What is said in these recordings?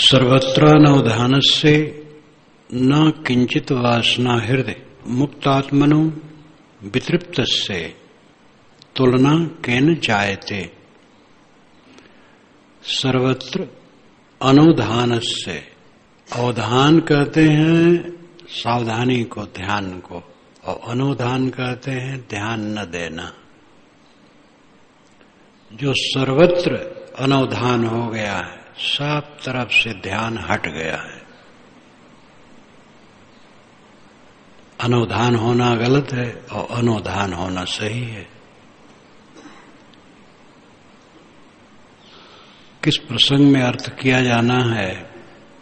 सर्वत्रानवधानस्य न किंचित वासना हृदय मुक्तात्मनो वितृप्तस्य तुलना केन जायते। सर्वत्र अनुधानस्य, अवधान कहते हैं सावधानी को, ध्यान को, और अनुधान कहते हैं ध्यान न देना। जो सर्वत्र अनवधान हो गया है, सब तरफ से ध्यान हट गया है। अनवधान होना गलत है और अनवधान होना सही है। किस प्रसंग में अर्थ किया जाना है,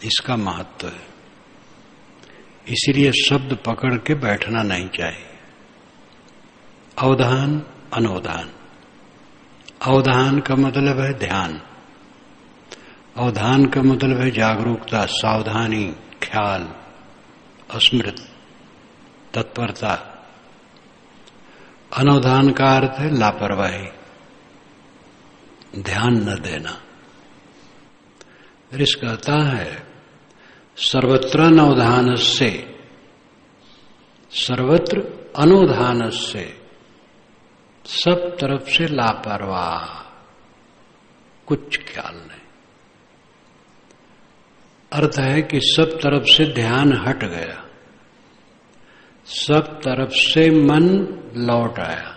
इसका महत्व है। इसीलिए शब्द पकड़ के बैठना नहीं चाहिए। अवधान, अनवधान। अवधान का मतलब है ध्यान, अवधान का मतलब है जागरूकता, सावधानी, ख्याल, स्मृति, तत्परता। अनवधान का अर्थ है लापरवाही, ध्यान न देना। ऋषि कहता है सर्वत्र अनवधान से, सर्वत्र अनवधान से, सब तरफ से लापरवाह, कुछ ख्याल नहीं। अर्थ है कि सब तरफ से ध्यान हट गया, सब तरफ से मन लौट आया।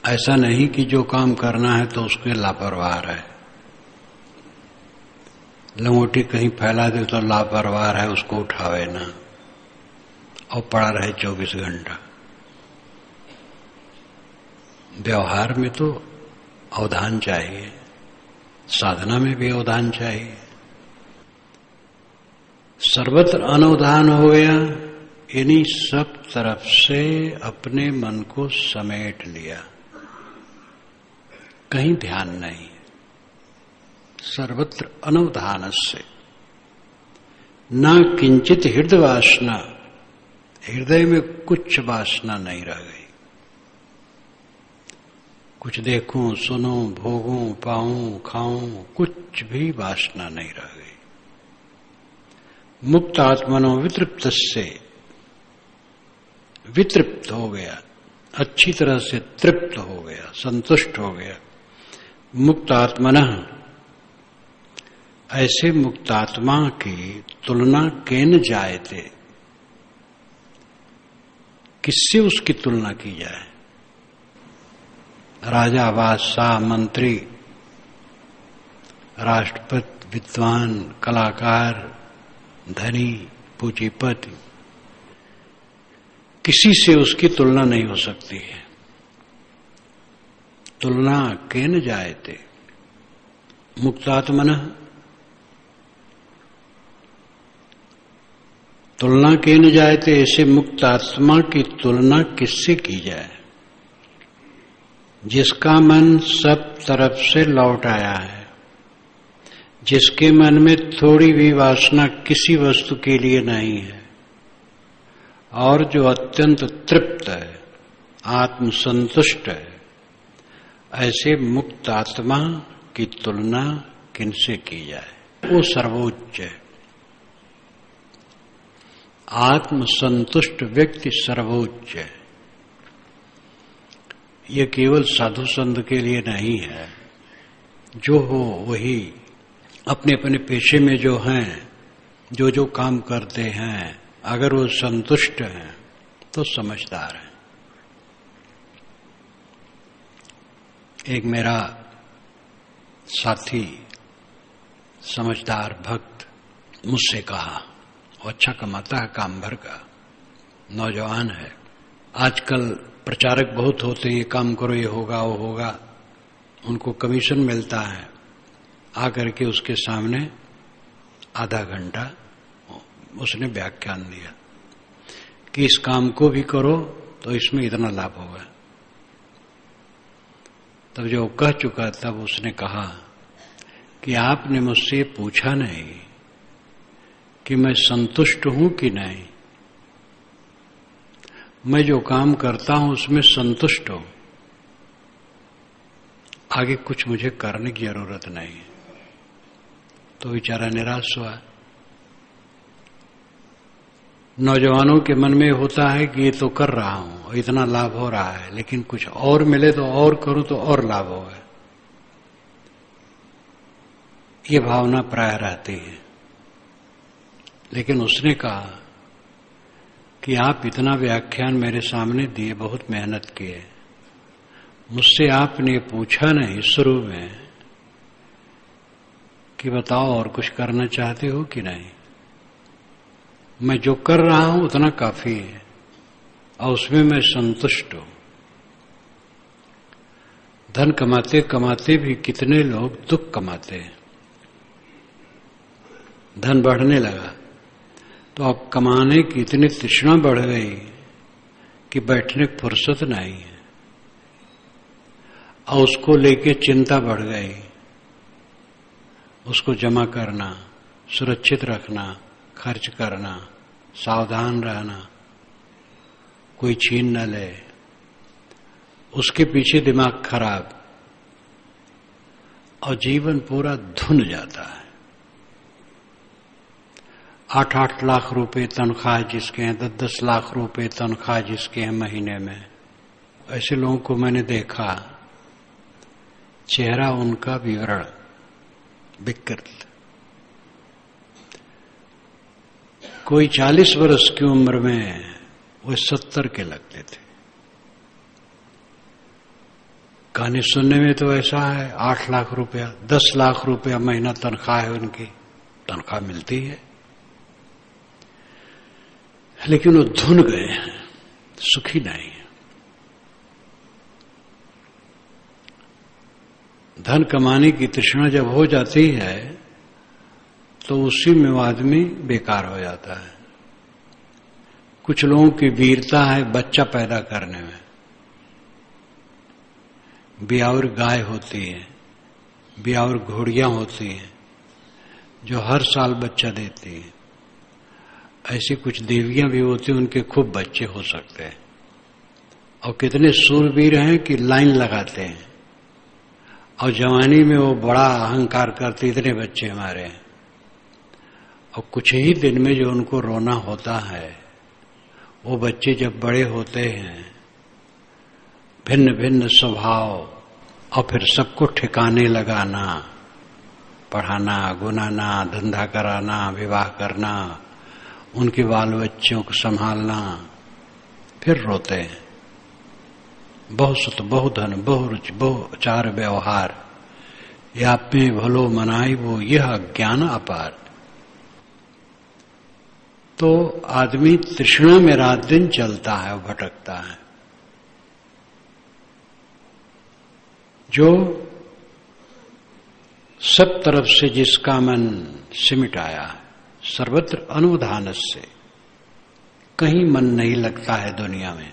ऐसा नहीं कि जो काम करना है तो उसके लापरवाह है। लंगोटी कहीं फैला दे तो लापरवाह है, उसको उठावे ना और पड़ा रहे 24 घंटा। व्यवहार में तो अवधान चाहिए, साधना में भी अवधान चाहिए। सर्वत्र अनवधान हो गया, यानी सब तरफ से अपने मन को समेट लिया, कहीं ध्यान नहीं। सर्वत्र अनवधान से न किंचित हृदय वासना, हृदय में कुछ वासना नहीं रह गई। कुछ देखूं, सुनूं, भोगूं, पाऊं, खाऊं, कुछ भी वासना नहीं रह गई। मुक्त आत्मनो वितृप्त से, वितृप्त हो गया, अच्छी तरह से तृप्त हो गया, संतुष्ट हो गया। मुक्त आत्मन, ऐसे मुक्तात्मा की तुलना केन जायते, किससे उसकी तुलना की जाए। राजा, बादशाह, मंत्री, राष्ट्रपति, विद्वान, कलाकार, धनी, पूंजीपति, किसी से उसकी तुलना नहीं हो सकती है। तुलना केन जायते, मुक्तात्मन, तुलना केन जायते, ऐसे मुक्त आत्मा की तुलना किससे की जाए जिसका मन सब तरफ से लौट आया है, जिसके मन में थोड़ी भी वासना किसी वस्तु के लिए नहीं है, और जो अत्यंत तृप्त है, आत्मसंतुष्ट है। ऐसे मुक्त आत्मा की तुलना किनसे की जाए? वो सर्वोच्च है। आत्मसंतुष्ट व्यक्ति सर्वोच्च है। ये केवल साधु संत के लिए नहीं है। जो हो वही अपने अपने पेशे में जो हैं, जो जो काम करते हैं, अगर वो संतुष्ट हैं तो समझदार हैं। एक मेरा साथी समझदार भक्त मुझसे कहा, वो अच्छा कमाता है, काम भर का, नौजवान है। आजकल प्रचारक बहुत होते हैं, ये काम करो, ये होगा, वो होगा, उनको कमीशन मिलता है। आकर के उसके सामने आधा घंटा उसने व्याख्यान दिया कि इस काम को भी करो तो इसमें इतना लाभ होगा। तब जो कह चुका तब उसने कहा कि आपने मुझसे पूछा नहीं कि मैं संतुष्ट हूं कि नहीं, मैं जो काम करता हूं उसमें संतुष्ट हूं। आगे कुछ मुझे करने की जरूरत नहीं। तो बेचारा निराश हुआ। नौजवानों के मन में होता है कि ये तो कर रहा हूं, इतना लाभ हो रहा है, लेकिन कुछ और मिले तो और करूं तो और लाभ होगा, ये भावना प्राय रहती है। लेकिन उसने कहा कि आप इतना व्याख्यान मेरे सामने दिए, बहुत मेहनत किए, मुझसे आपने पूछा नहीं शुरू में कि बताओ और कुछ करना चाहते हो कि नहीं। मैं जो कर रहा हूं उतना काफी है और उसमें मैं संतुष्ट हूं। धन कमाते कमाते भी कितने लोग दुख कमाते हैं। धन बढ़ने लगा तो अब कमाने की इतनी तृष्णा बढ़ गई कि बैठने की फुर्सत नहीं है, और उसको लेके चिंता बढ़ गई। उसको जमा करना, सुरक्षित रखना, खर्च करना, सावधान रहना, कोई छीन न ले, उसके पीछे दिमाग खराब, और जीवन पूरा धुन जाता है। 8-8 लाख रुपए तनख्वाह जिसके हैं, 10-10 लाख रुपए तनख्वाह जिसके हैं महीने में, ऐसे लोगों को मैंने देखा, चेहरा उनका विवरण विकृत। कोई 40 वर्ष की उम्र में वो 70 के लगते थे। कहानी सुनने में तो ऐसा है, 8 लाख रुपया, 10 लाख रुपया महीना तनख्वाह है उनकी, तनख्वाह मिलती है, लेकिन वो धुन गए हैं, सुखी नहीं। धन कमाने की तृष्णा जब हो जाती है तो उसी में वो आदमी बेकार हो जाता है। कुछ लोगों की वीरता है बच्चा पैदा करने में। ब्यावर गाय होती है, ब्यावर घोड़ियां होती हैं जो हर साल बच्चा देती है। ऐसी कुछ देवियां भी होती हैं, उनके खूब बच्चे हो सकते हैं, और कितने सूरवीर हैं कि लाइन लगाते हैं, और जवानी में वो बड़ा अहंकार करते, इतने बच्चे हमारे हैं, और कुछ ही दिन में जो उनको रोना होता है, वो बच्चे जब बड़े होते हैं, भिन्न भिन्न स्वभाव, और फिर सबको ठिकाने लगाना, पढ़ाना, गुनाना, धंधा कराना, विवाह करना, उनके बाल बच्चों को संभालना, फिर रोते हैं। बहुत सुत, बहुत धन, बहुत रुचि, बहुत चार व्यवहार, या पे भलो मनाई वो यह अज्ञान अपार। तो आदमी तृष्णा में रात दिन चलता है और भटकता है। जो सब तरफ से जिसका मन सिमट आया है, सर्वत्र अनुधान से, कहीं मन नहीं लगता है दुनिया में,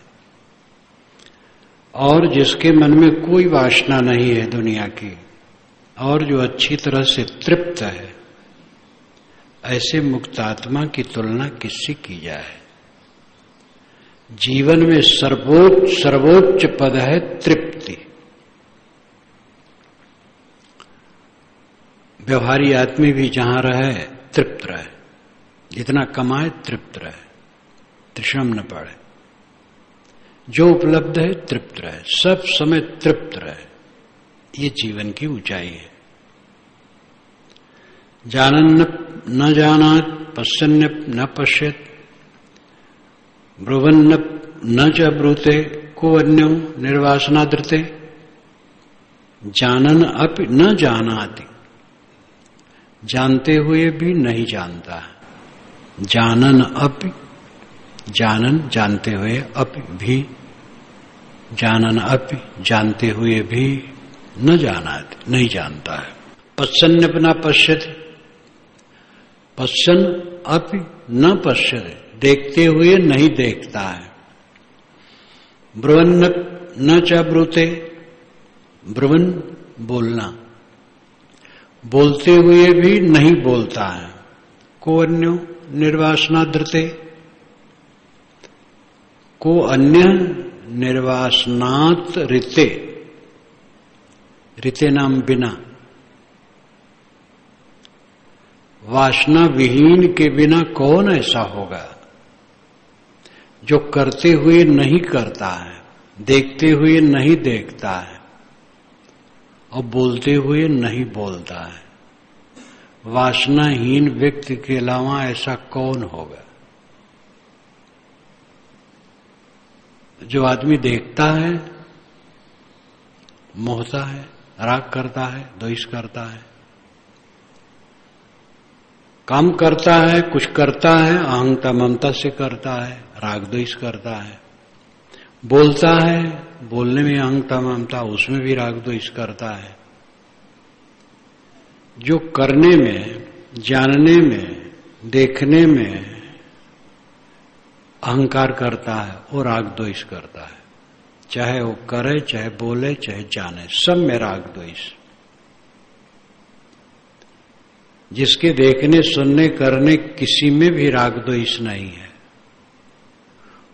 और जिसके मन में कोई वासना नहीं है दुनिया की, और जो अच्छी तरह से तृप्त है, ऐसे मुक्तात्मा की तुलना किससे की जाए। जीवन में सर्वोच्च पद है तृप्ति। व्यवहारी आदमी भी जहां रहे तृप्त रहे, जितना कमाए तृप्त रहे, तृष्णा न पड़े, जो उपलब्ध है तृप्त रहे, सब समय तृप्त रहे, ये जीवन की ऊंचाई है। जानन न जानात, पश्यन् न पश्येत, ब्रुवन् न च ब्रूते, को अन्यो निर्वासनादृते, जानन अपि न जानाति, जानते हुए भी नहीं जानता है। जानन अपि, जानन जानते हुए, अपि भी, जानन अपि जानते हुए भी, न जानाति नहीं जानता है। पश्यन् अपि न पश्यति, पश्यन् अपि न पश्यति देखते हुए नहीं देखता है। ब्रुवन् न च ब्रूते, ब्रुवन् बोलना, बोलते हुए भी नहीं बोलता है। को अन्यो निर्वासनादृते, को अन्य निर्वासनात ऋते, ऋते नाम बिना, वासना विहीन के बिना कौन ऐसा होगा जो करते हुए नहीं करता है, देखते हुए नहीं देखता है और बोलते हुए नहीं बोलता है। वासनाहीन व्यक्ति के अलावा ऐसा कौन होगा? जो आदमी देखता है, मोहता है, राग करता है, द्वेष करता है, काम करता है, कुछ करता है, अहंता ममता से करता है, राग द्वेष करता है, बोलता है, बोलने में अहंता ममता, उसमें भी राग द्वेष करता है। जो करने में, जानने में, देखने में अहंकार करता है वो राग द्वेष करता है। चाहे वो करे, चाहे बोले, चाहे जाने, सब में राग द्वेष। जिसके देखने, सुनने, करने किसी में भी राग द्वेष नहीं है,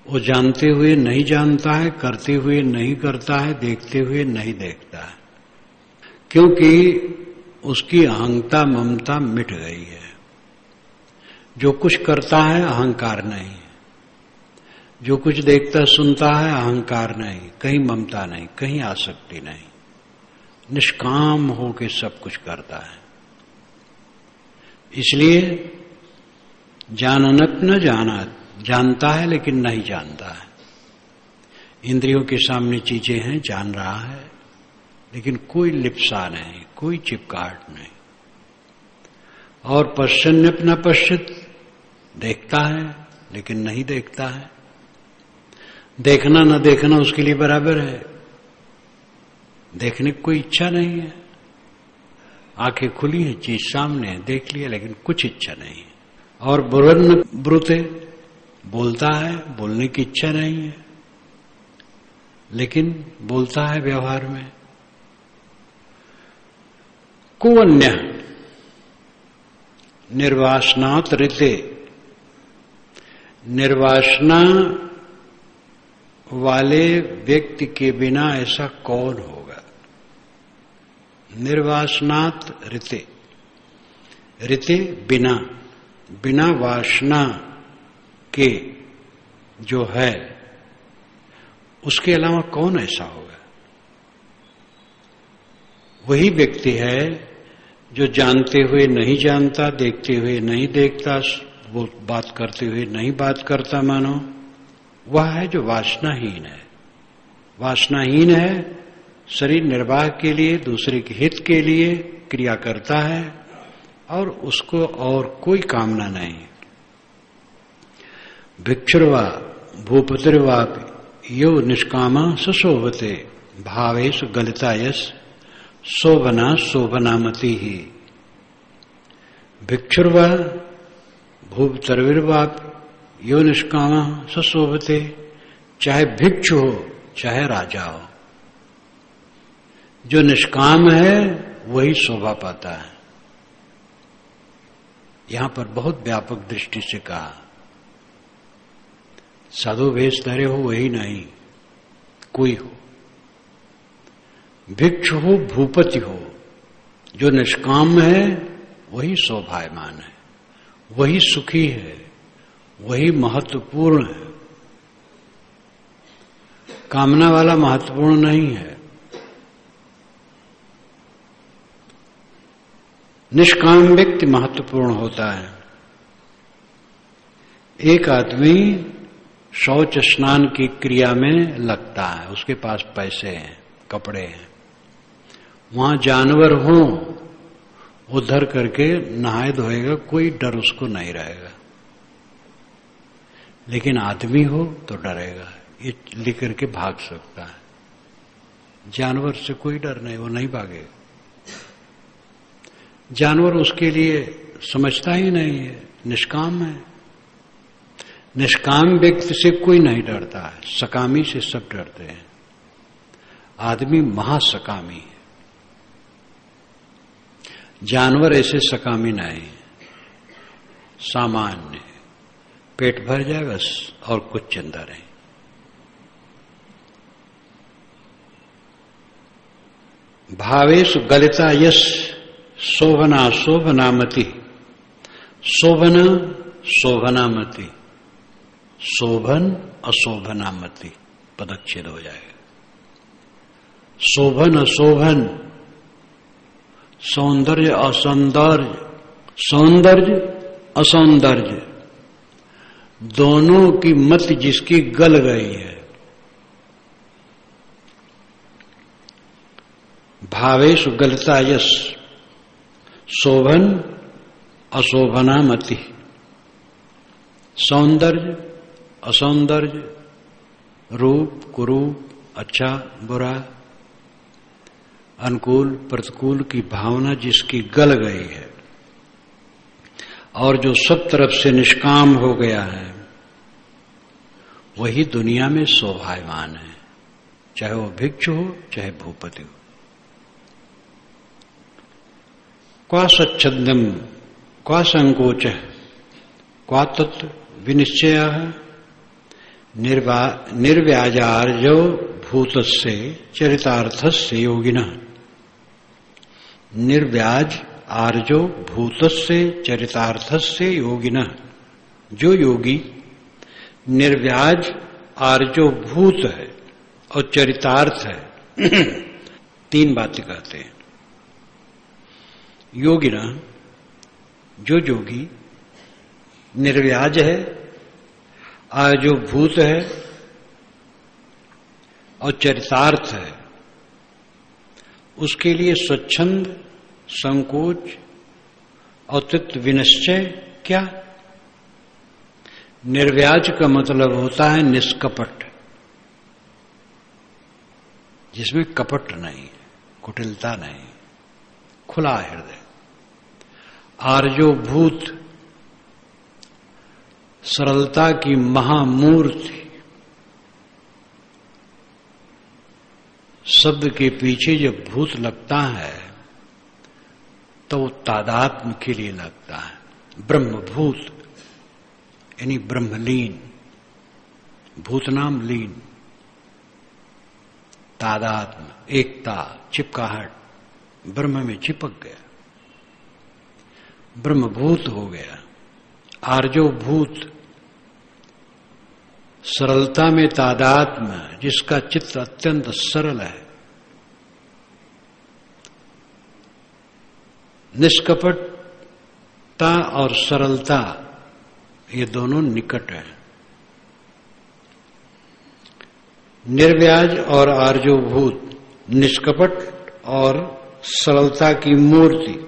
वो जानते हुए नहीं जानता है, करते हुए नहीं करता है, देखते हुए नहीं देखता है, क्योंकि उसकी अहंता ममता मिट गई है। जो कुछ करता है अहंकार नहीं, जो कुछ देखता सुनता है अहंकार नहीं, कहीं ममता नहीं, कहीं आसक्ति नहीं, निष्काम होके सब कुछ करता है। इसलिए जाननत न जानत, जानता है लेकिन नहीं जानता है। इंद्रियों के सामने चीजें हैं, जान रहा है, लेकिन कोई लिप्सा नहीं, कोई चिपकाहट नहीं। और पश्चन्य न पश्चित, देखता है लेकिन नहीं देखता है। देखना न देखना उसके लिए बराबर है, देखने की कोई इच्छा नहीं है। आंखें खुली है, चीज सामने है, देख लिया, लेकिन कुछ इच्छा नहीं है। और बुरन ब्रुते, बोलता है, बोलने की इच्छा नहीं है, लेकिन बोलता है व्यवहार में। कुवन्य निर्वासनात् ऋते, निर्वासना वाले व्यक्ति के बिना ऐसा कौन होगा? निर्वासनात् ऋते, ऋते बिना, बिना वासना के जो है उसके अलावा कौन ऐसा होगा? वही व्यक्ति है जो जानते हुए नहीं जानता, देखते हुए नहीं देखता, वो बात करते हुए नहीं बात करता, मानो वह है जो वासनाहीन है। वासनाहीन है, शरीर निर्वाह के लिए, दूसरे के हित के लिए क्रिया करता है और उसको और कोई कामना नहीं। भिक्षुर्वा भूपतिर्वा यो निष्कामा सशोभते भावेश गलितायस शोभना शोभनामति ही। भिक्षुर्वा भूपतिर्वा यो निष्कामा सशोभते, चाहे भिक्षु हो चाहे राजा हो, जो निष्काम है वही शोभा पाता है। यहां पर बहुत व्यापक दृष्टि से कहा, साधु भेष धरे हो वही नहीं, कोई हो, भिक्षु हो, भूपति हो, जो निष्काम है वही शोभायमान है, वही सुखी है, वही महत्वपूर्ण है। कामना वाला महत्वपूर्ण नहीं है। निष्काम व्यक्ति महत्वपूर्ण होता है। एक आदमी शौच स्नान की क्रिया में लगता है, उसके पास पैसे हैं, कपड़े हैं, वहां जानवर हो उधर करके नहाए धोएगा, कोई डर उसको नहीं रहेगा। लेकिन आदमी हो तो डरेगा, ये लेकर के भाग सकता है। जानवर से कोई डर नहीं, वो नहीं भागेगा। जानवर उसके लिए समझता ही नहीं है, निष्काम है। निष्काम व्यक्ति से कोई नहीं डरता है, सकामी से सब डरते हैं। आदमी महासकामी है, जानवर ऐसे सकामी नहीं, सामान्य, पेट भर जाए बस और कुछ चिंता नहीं। भावेषु गलिता यश शोभना शोभनामति, शोभना शोभनामति, शोभन अशोभनामति पदच्छेद हो जाएगा। शोभन अशोभन, सौंदर्य असौंदर्य, सौंदर्य असौंदर्य, दोनों की मत जिसकी गल गई है। भावेषु गलता यश शोभन अशोभनामति, सौंदर्य असौंदर्य, रूप कुरूप, अच्छा बुरा, अनुकूल प्रतिकूल की भावना जिसकी गल गई है और जो सब तरफ से निष्काम हो गया है, वही दुनिया में शोभायमान है, चाहे वो भिक्षु हो चाहे भूपति हो। क्वा स्वच्छंदम क्वा संकोच क्वा तत्व विनिश्चय निर्व्याजार्यो भूतस्य चरितार्थस्य योगिनः, निर्व्याज आर्जो भूतस्य चरितार्थस्य योगिनः, जो योगी निर्व्याज आर्जो भूत है और चरितार्थ है, तीन बातें कहते हैं। योगिना, जो योगी निर्व्याज है, आर्जो भूत है और चरितार्थ है, उसके लिए स्वच्छंद संकोच और तत्व विनिश्चय क्या? निर्व्याज का मतलब होता है निष्कपट, जिसमें कपट नहीं, कुटिलता नहीं, खुला हृदय। आर्जो भूत, सरलता की महामूर्ति, शब्द के पीछे जब भूत लगता है तो तादात्म्य के लिए लगता है। ब्रह्मभूत यानी ब्रह्मलीन, भूत नाम लीन, तादात्म्य एकता, चिपकाहट, ब्रह्म में चिपक गया, ब्रह्मभूत हो गया। आर्जो भूत, सरलता में तादात्म्य, जिसका चित्त अत्यंत सरल है, निष्कपटता और सरलता ये दोनों निकट हैं। निर्व्याज और आर्जोभूत, निष्कपट और सरलता की मूर्ति,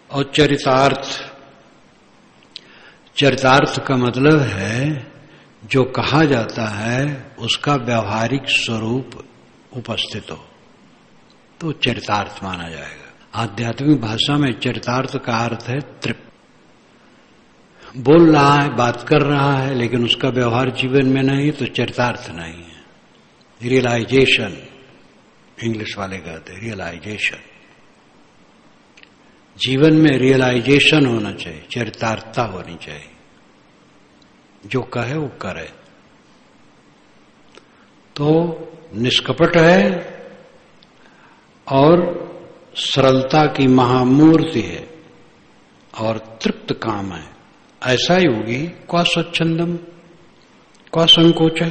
और चरितार्थ। चरितार्थ का मतलब है जो कहा जाता है उसका व्यावहारिक स्वरूप उपस्थित हो तो चरितार्थ माना जाएगा। आध्यात्मिक भाषा में चरितार्थ का अर्थ है तृप्त। बोल रहा है, बात कर रहा है, लेकिन उसका व्यवहार जीवन में नहीं तो चरितार्थ नहीं है। रियलाइजेशन इंग्लिश वाले कहते हैं, रियलाइजेशन। जीवन में रियलाइजेशन होना चाहिए, चरितार्थता होनी चाहिए। जो कहे वो करे। तो निष्कपट है और सरलता की महामूर्ति है और तृप्त काम है। ऐसा योगी क्वा स्वच्छंदम क्वा संकोच,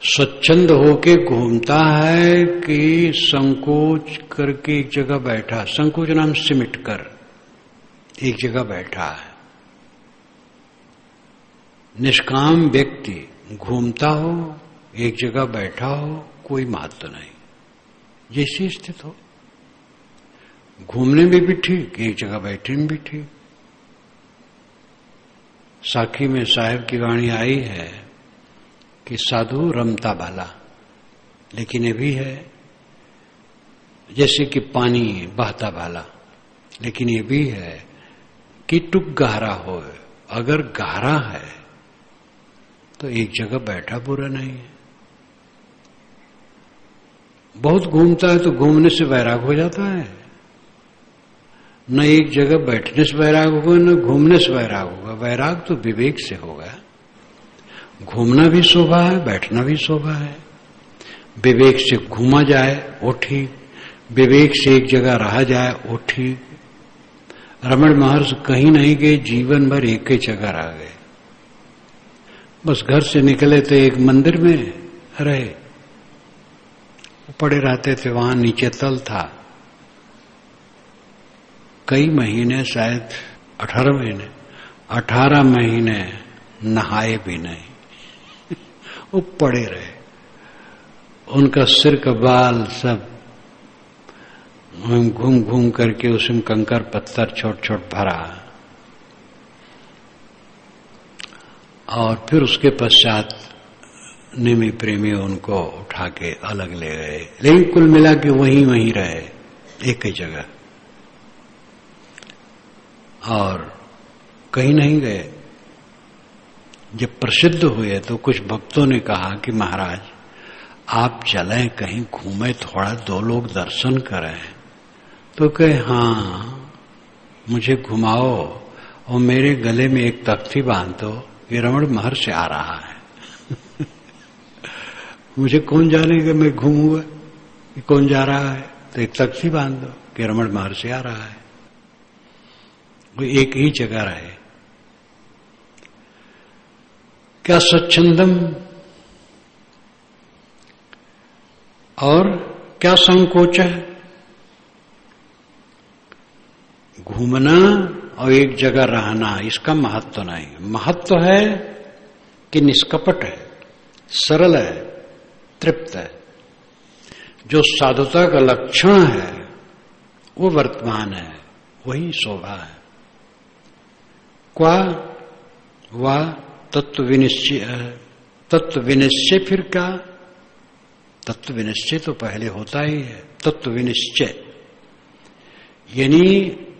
स्वच्छंद होके घूमता है कि संकोच करके एक जगह बैठा। संकोच नाम सिमट कर एक जगह बैठा है। निष्काम व्यक्ति घूमता हो, एक जगह बैठा हो, कोई महत्व नहीं, जैसी स्थित हो। घूमने में भी ठीक, एक जगह बैठने में भी ठीक। साखी में साहिब की वाणी आई है कि साधु रमता भला, लेकिन ये भी है जैसे कि पानी बहता भला, लेकिन ये भी है कि टुक गहरा हो। अगर गहरा है तो एक जगह बैठा बुरा नहीं है। बहुत घूमता है तो घूमने से वैराग हो जाता है। न एक जगह बैठने से वैराग होगा न घूमने से वैराग होगा। वैराग तो विवेक से होगा। घूमना भी शोभा है, बैठना भी शोभा है। विवेक से घूमा जाए वो ठीक, विवेक से एक जगह रहा जाए वो ठीक। रमण महर्षि कहीं नहीं गए, जीवन भर एक ही जगह रह गए। बस घर से निकले तो एक मंदिर में रहे, पड़े रहते थे, वहां नीचे तल था। कई महीने, शायद 18 महीने नहाए भी नहीं। वो पड़े रहे, उनका सिर का बाल सब घूम घूम करके उसमें कंकर पत्थर छोट छोट भरा, और फिर उसके पश्चात निमि प्रेमी उनको उठा के अलग ले गए। लेकिन कुल मिला के वहीं रहे, एक ही जगह, और कहीं नहीं गए। जब प्रसिद्ध हुए तो कुछ भक्तों ने कहा कि महाराज आप चलें, कहीं घूमें, थोड़ा 2 लोग दर्शन करें। तो कहे हाँ मुझे घुमाओ और मेरे गले में एक तख्ती बांध दो, ये रमण महर्षि आ रहा है। मुझे कौन जानेगा मैं घूमूंगा, ये कौन जा रहा है, तो एक तख्ती बांध दो कि रमण महर्षि आ रहा है। वो एक ही जगह रहे। क्या स्वच्छंदम और क्या संकोच है। घूमना और एक जगह रहना, इसका महत्व नहीं। महत्व है कि निष्कपट है, सरल है, तृप्त है। जो साधुता का लक्षण है वो वर्तमान है, वही शोभा है। क्वा वा तत्व विनिश्चय। तत्व विनिश्चय फिर क्या? तत्व विनिश्चय तो पहले होता ही है। तत्व विनिश्चय यानी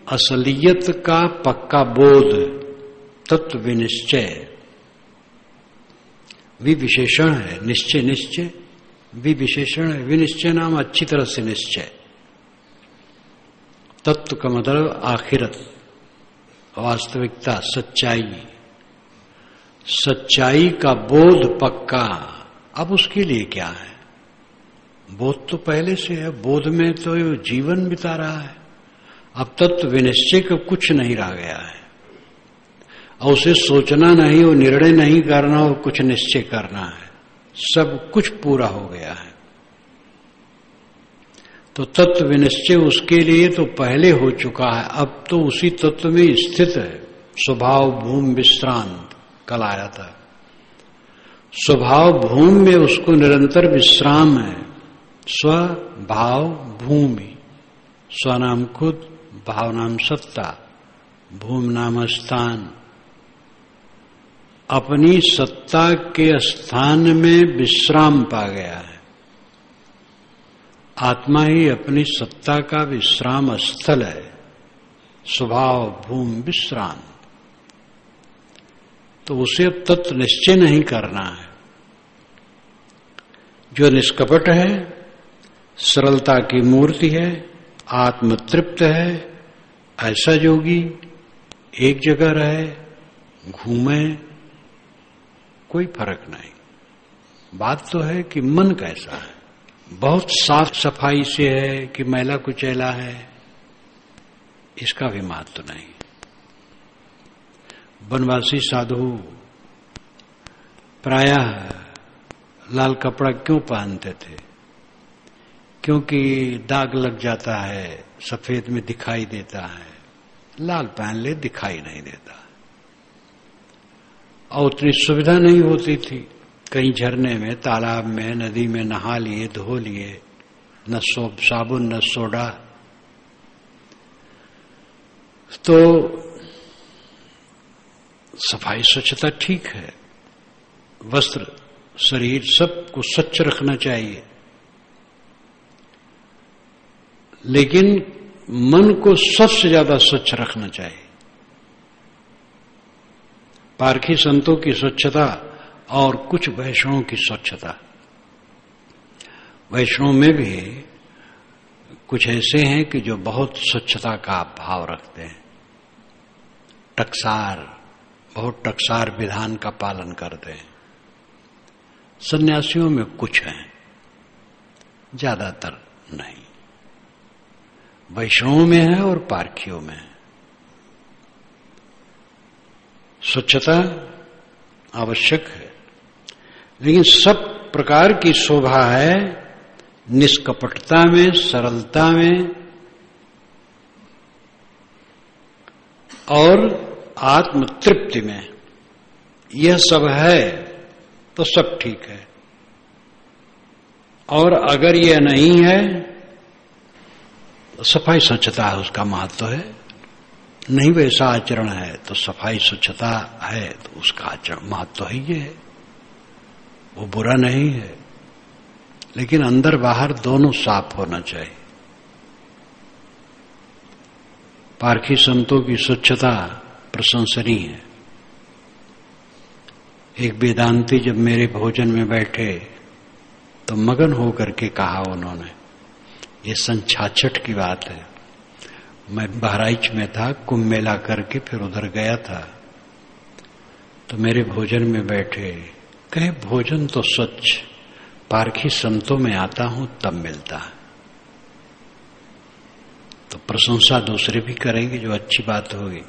असलियत का पक्का बोध, तत्व विनिश्चय। विविशेषण है, निश्चय निश्चय विविशेषण है, विनिश्चय नाम अच्छी तरह से निश्चय। तत्व का मतलब आखिरत, वास्तविकता, सच्चाई। सच्चाई का बोध पक्का। अब उसके लिए क्या है? बोध तो पहले से है, बोध में तो जीवन बिता रहा है। अब तत्व विनिश्चय का कुछ नहीं रह गया है, और उसे सोचना नहीं, वो निर्णय नहीं करना, और कुछ निश्चय करना है। सब कुछ पूरा हो गया है। तो तत्व विनिश्चय उसके लिए तो पहले हो चुका है, अब तो उसी तत्व में स्थित है। स्वभाव भूमि विश्रांत कल आया था। स्वभाव भूमि में उसको निरंतर विश्राम है। स्वभाव भूमि, स्व नाम खुद, भाव नाम सत्ता, भूमि नाम स्थान। अपनी सत्ता के स्थान में विश्राम पा गया है। आत्मा ही अपनी सत्ता का विश्राम स्थल है। स्वभाव भूमि विश्राम। तो उसे अब तत्व निश्चय नहीं करना है। जो निष्कपट है, सरलता की मूर्ति है, आत्मतृप्त है, ऐसा योगी एक जगह रहे, घूमे, कोई फर्क नहीं। बात तो है कि मन कैसा है। बहुत साफ सफाई से है कि मैला कुचैला है, इसका भी महत्व नहीं। वनवासी साधु प्रायः लाल कपड़ा क्यों पहनते थे? क्योंकि दाग लग जाता है, सफेद में दिखाई देता है। लाल पहन ले, दिखाई नहीं देता। और उतनी सुविधा नहीं होती थी। कहीं झरने में, तालाब में, नदी में नहा लिए, धो लिए, न साबुन न सोडा। तो सफाई स्वच्छता ठीक है, वस्त्र शरीर सबको स्वच्छ रखना चाहिए, लेकिन मन को सबसे ज्यादा स्वच्छ रखना चाहिए। पारखी संतों की स्वच्छता और कुछ वैष्णवों की स्वच्छता। वैष्णव में भी कुछ ऐसे हैं कि जो बहुत स्वच्छता का भाव रखते हैं, टकसार, बहुत टकसार विधान का पालन करते हैं। सन्यासियों में कुछ हैं ज्यादातर नहीं। वैष्णवों में है और पारखियों में है। स्वच्छता आवश्यक है, लेकिन सब प्रकार की शोभा है निष्कपटता में, सरलता में और आत्मतृप्ति में। यह सब है तो सब ठीक है, और अगर यह नहीं है तो सफाई स्वच्छता है, उसका महत्व है। नहीं वैसा आचरण है तो सफाई स्वच्छता है तो उसका आचरण महत्व ही ये है, वो बुरा नहीं है। लेकिन अंदर बाहर दोनों साफ होना चाहिए। पारखी संतों की स्वच्छता प्रशंसनीय है। एक वेदांती जब मेरे भोजन में बैठे तो मगन होकर के कहा उन्होंने, ये सन 66 की बात है, मैं बहराइच में था, कुंभ मेला करके फिर उधर गया था, तो मेरे भोजन में बैठे, कहे भोजन तो स्वच्छ पारखी संतों में आता हूं तब मिलता है। तो प्रशंसा दूसरे भी करेंगे जो अच्छी बात होगी,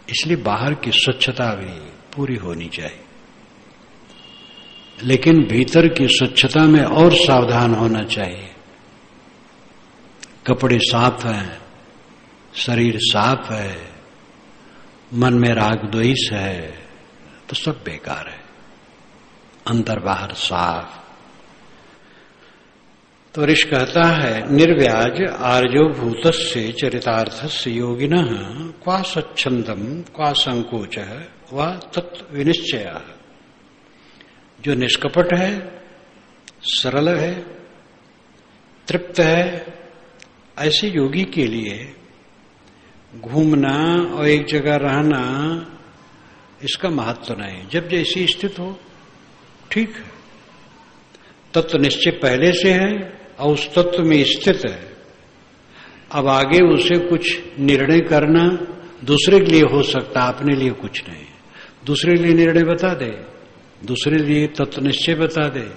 इसलिए बाहर की स्वच्छता भी पूरी होनी चाहिए। लेकिन भीतर की स्वच्छता में और सावधान होना चाहिए। कपड़े साफ हैं, शरीर साफ है, मन में राग द्वेष है तो सब बेकार है। अंदर बाहर साफ। तो ऋषि कहता है, निर्व्याज आर्यो भूतस्य चरितार्थस्य योगिनः क्वा स्वच्छंदम क्वा संकोच व तत्व विनिश्चय। जो निष्कपट है, सरल है, तृप्त है, ऐसे योगी के लिए घूमना और एक जगह रहना इसका महत्व नहीं। जब जैसी स्थिति हो ठीक है। तत्व निश्चय पहले से है और उस तत्व में स्थित है। अब आगे उसे कुछ निर्णय करना दूसरे के लिए हो सकता, अपने लिए कुछ नहीं। दूसरे के लिए निर्णय बता दे, दूसरे लिए तत्व निश्चय बता दे।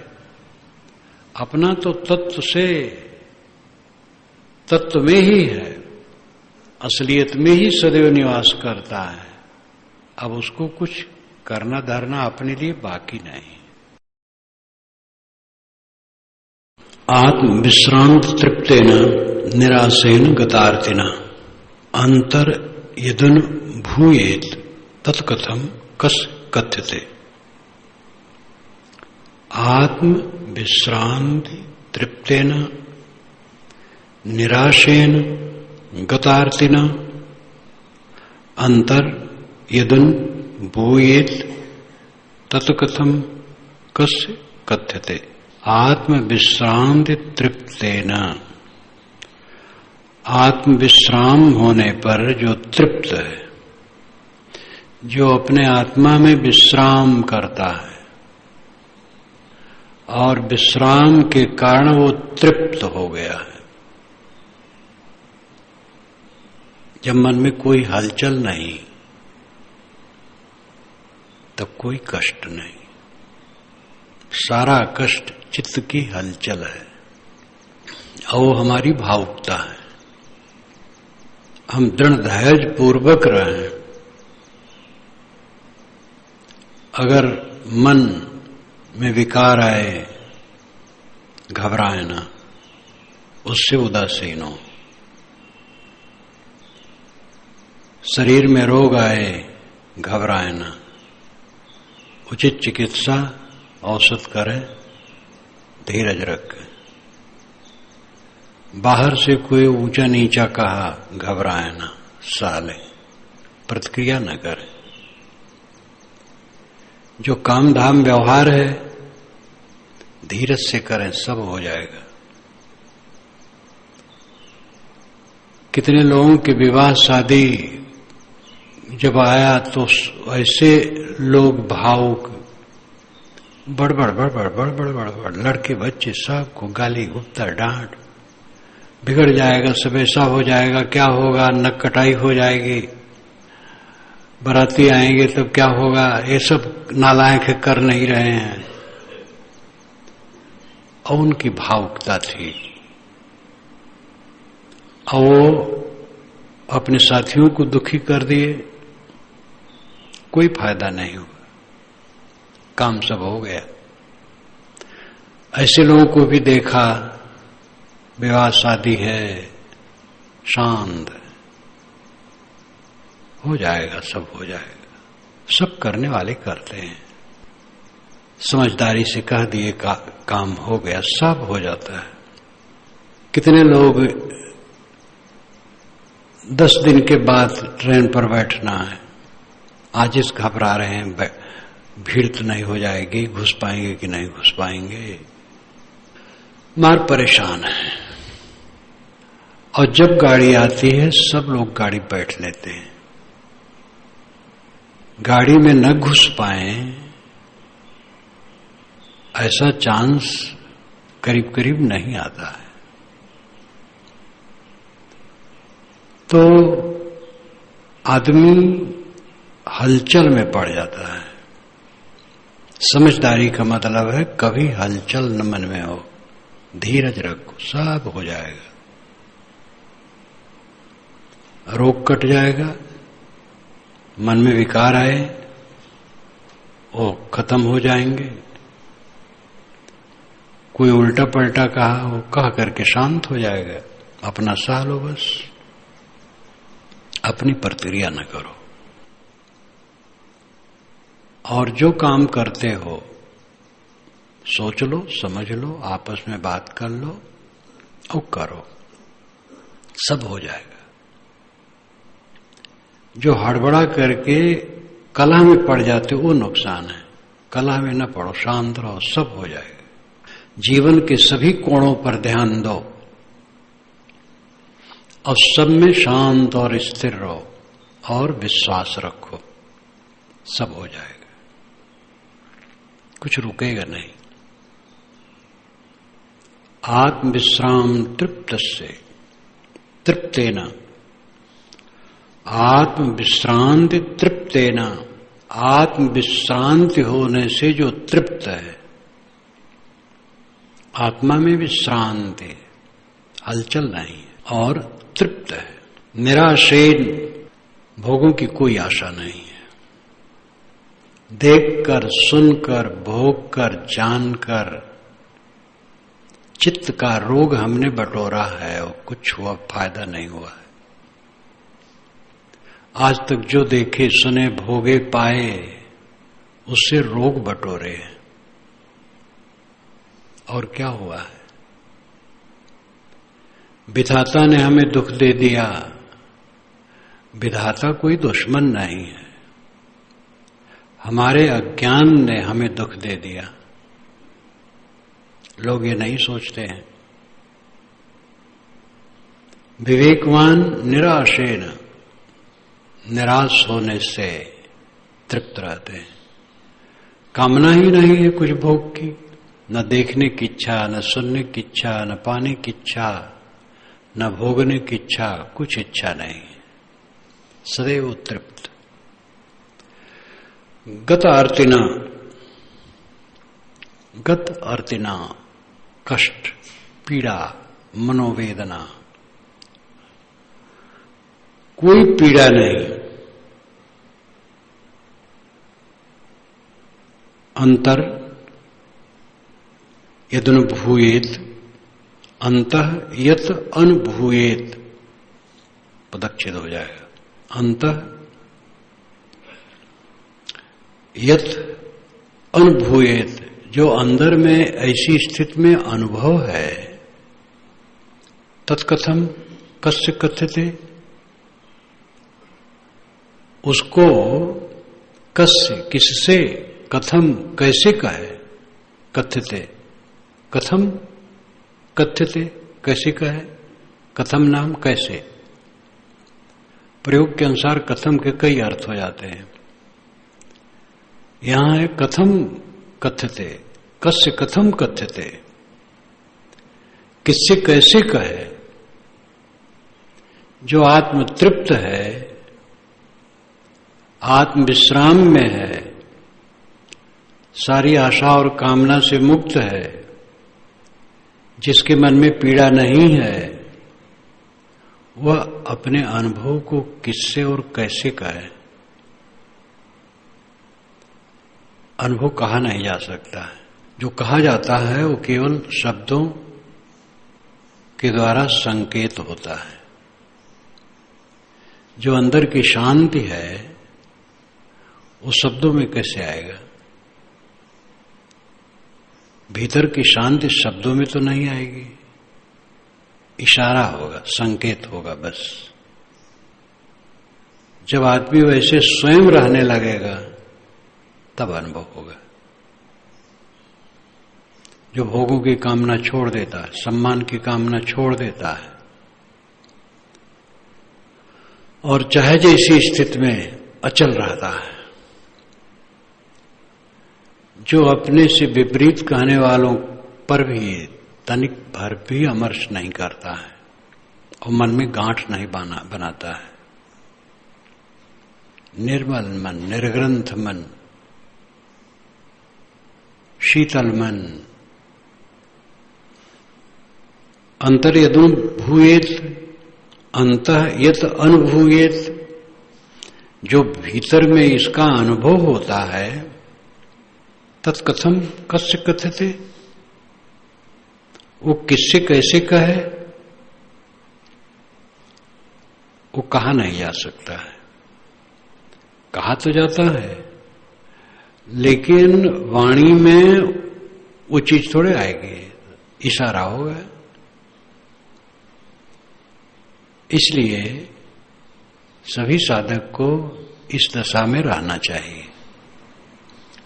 अपना तो तत्व से, तत्व में ही है, असलियत में ही सदैव निवास करता है। अब उसको कुछ करना धरना अपने लिए बाकी नहीं। आत्म विश्रांत तृप्तेन निराशेन गतार्थिना अंतर यदन भूयेत तत्कथम कस कथ्यते। आत्म विश्रांति तृप्तेन निराशेन गतार्थिना अंतर यदन भूयेत तत्कथम कस कथ्यते। आत्म विश्रांति तृप्तेन, आत्म विश्राम होने पर जो तृप्त है, जो अपने आत्मा में विश्राम करता है और विश्राम के कारण वो तृप्त हो गया है। जब मन में कोई हलचल नहीं तब कोई कष्ट नहीं। सारा कष्ट चित्त की हलचल है और वो हमारी भावुकता है। हम दृढ़ धैर्य पूर्वक रहें। अगर मन में विकार आए, घबराए ना, उससे उदासीन हो। शरीर में रोग आए, घबराए ना, उचित चिकित्सा औषध करें, धीरज रखें। बाहर से कोई ऊंचा नीचा कहा, घबराए ना, सह लें, प्रतिक्रिया न करें। जो काम धाम व्यवहार है धीरज से करें, सब हो जाएगा। कितने लोगों के विवाह शादी जब आया तो ऐसे लोग भावुक, बड़बड़ बड़बड़ बड़बड़ बड़बड़, लड़के बच्चे सबको गाली गुप्ता डांट, बिगड़ जाएगा, सब ऐसा हो जाएगा, क्या होगा, नक कटाई हो जाएगी, बाराती आएंगे तब क्या होगा। ये सब नालायक कर नहीं रहे हैं। और उनकी भावुकता थी, और वो अपने साथियों को दुखी कर दिए, कोई फायदा नहीं हुआ, काम सब हो गया। ऐसे लोगों को भी देखा, विवाह शादी है, शांत, हो जाएगा, सब हो जाएगा, सब करने वाले करते हैं। समझदारी से कह दिए काम हो गया, सब हो जाता है। कितने लोग 10 दिन के बाद ट्रेन पर बैठना है, आज इस घबरा रहे हैं, भीड़ तो नहीं हो जाएगी, घुस पाएंगे कि नहीं घुस पाएंगे, मार परेशान है। और जब गाड़ी आती है सब लोग गाड़ी बैठ लेते हैं, गाड़ी में न घुस पाए ऐसा चांस करीब करीब नहीं आता है। तो आदमी हलचल में पड़ जाता है। समझदारी का मतलब है कभी हलचल न मन में हो, धीरज रखो, सब हो जाएगा, रोग कट जाएगा। मन में विकार आए वो खत्म हो जाएंगे। कोई उल्टा पलटा कहा वो कह करके शांत हो जाएगा। अपना सह लो, बस अपनी प्रतिक्रिया न करो। और जो काम करते हो सोच लो, समझ लो, आपस में बात कर लो और करो, सब हो जाएगा। जो हड़बड़ा करके कलह में पड़ जाते वो नुकसान है। कलह में न पड़ो, शांत रहो, सब हो जाएगा। जीवन के सभी कोणों पर ध्यान दो और सब में शांत और स्थिर रहो और विश्वास रखो, सब हो जाएगा, कुछ रुकेगा नहीं। आत्म विश्राम तृप्त से तृप्तेना, आत्म विश्रांति तृप्तेना, आत्म विश्रांति होने से जो तृप्त है, आत्मा में विश्रांति, हलचल नहीं है और तृप्त है, निराशेन, भोगों की कोई आशा नहीं है। देखकर, सुनकर, भोगकर, जानकर चित्त का रोग हमने बटोरा है और कुछ हुआ फायदा नहीं हुआ है। आज तक जो देखे, सुने, भोगे, पाए, उससे रोग बटोरे हैं। और क्या हुआ है? विधाता ने हमें दुख दे दिया। विधाता कोई दुश्मन नहीं है, हमारे अज्ञान ने हमें दुख दे दिया। लोग ये नहीं सोचते हैं। विवेकवान निराशेन, निराश होने से तृप्त रहते हैं। कामना ही नहीं है कुछ भोग की, न देखने की इच्छा, न सुनने की इच्छा, न पाने की इच्छा, न भोगने की इच्छा, कुछ इच्छा नहीं, सदैव तृप्त। गत अर्तिना, गत अर्तिना, कष्ट, पीड़ा, मनोवेदना, कोई पीड़ा नहीं। अंतर यदनुभूयेत, अंतः यत अनुभूयेत, पदच्छेद हो जाएगा। अंतः यत अनुभूयेत, जो अंदर में ऐसी स्थिति में अनुभव है, तत्कथम कस्य कथ्यते, उसको कस्य, किससे, कथम, कैसे कहे, कथ्यते, कथम कथ्यते, कैसे कहे, कथम नाम कैसे। प्रयोग के अनुसार कथम के कई अर्थ हो जाते हैं। यहां है कथम कथ्यते, कस्य कथम कथ्यते, किससे कैसे कहे। जो आत्म तृप्त है, आत्म विश्राम में है, सारी आशा और कामना से मुक्त है, जिसके मन में पीड़ा नहीं है वह अपने अनुभव को किससे और कैसे कहे। अनुभव कहा नहीं जा सकता है। जो कहा जाता है वो केवल शब्दों के द्वारा संकेत होता है। जो अंदर की शांति है वो शब्दों में कैसे आएगा? भीतर की शांति शब्दों में तो नहीं आएगी, इशारा होगा, संकेत होगा बस। जब आदमी वैसे स्वयं रहने लगेगा तब अनुभव होगा। जो भोगों की कामना छोड़ देता है, सम्मान की कामना छोड़ देता है और चाहे जैसी स्थिति में अचल रहता है, जो अपने से विपरीत कहने वालों पर भी तनिक भर भी अमर्ष नहीं करता है और मन में गांठ नहीं बनाता है, निर्मल मन, निर्ग्रंथ मन, शीतल मन, अंतर यदु भूयेत अंतः यत अनुभूयेत, जो भीतर में इसका अनुभव होता है तत्कथम कस्य कथ्यते, वो किससे कैसे कहे वो कहा नहीं जा सकता है। कहा तो जाता है लेकिन वाणी में वो चीज थोड़े आएगी, इशारा होगा। इसलिए सभी साधक को इस दशा में रहना चाहिए।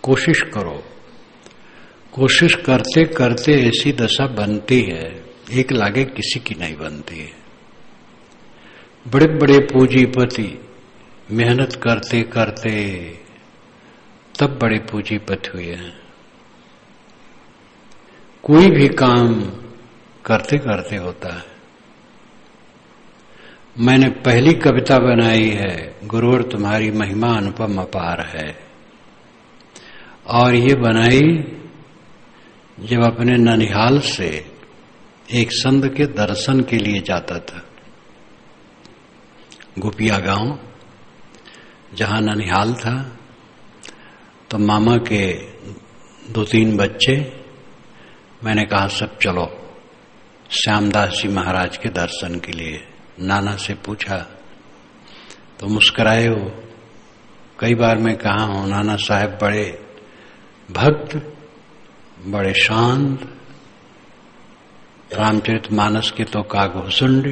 कोशिश करो, कोशिश करते करते ऐसी दशा बनती है, एक लागे किसी की नहीं बनती है। बड़े बड़े पूंजीपति मेहनत करते करते तब बड़े पूंजीपति हुए हैं। कोई भी काम करते करते होता है। मैंने पहली कविता बनाई है गुरुवर तुम्हारी महिमा अनुपम अपार है, और ये बनाई जब अपने ननिहाल से एक संत के दर्शन के लिए जाता था। गोपिया गांव जहां ननिहाल था, तो मामा के 2-3 बच्चे, मैंने कहा सब चलो श्यामदास जी महाराज के दर्शन के लिए। नाना से पूछा तो मुस्कुराए हो। कई बार मैं कहा हूं नाना साहब बड़े भक्त, बड़े शांत, रामचरितमानस के तो कागभूषुंड,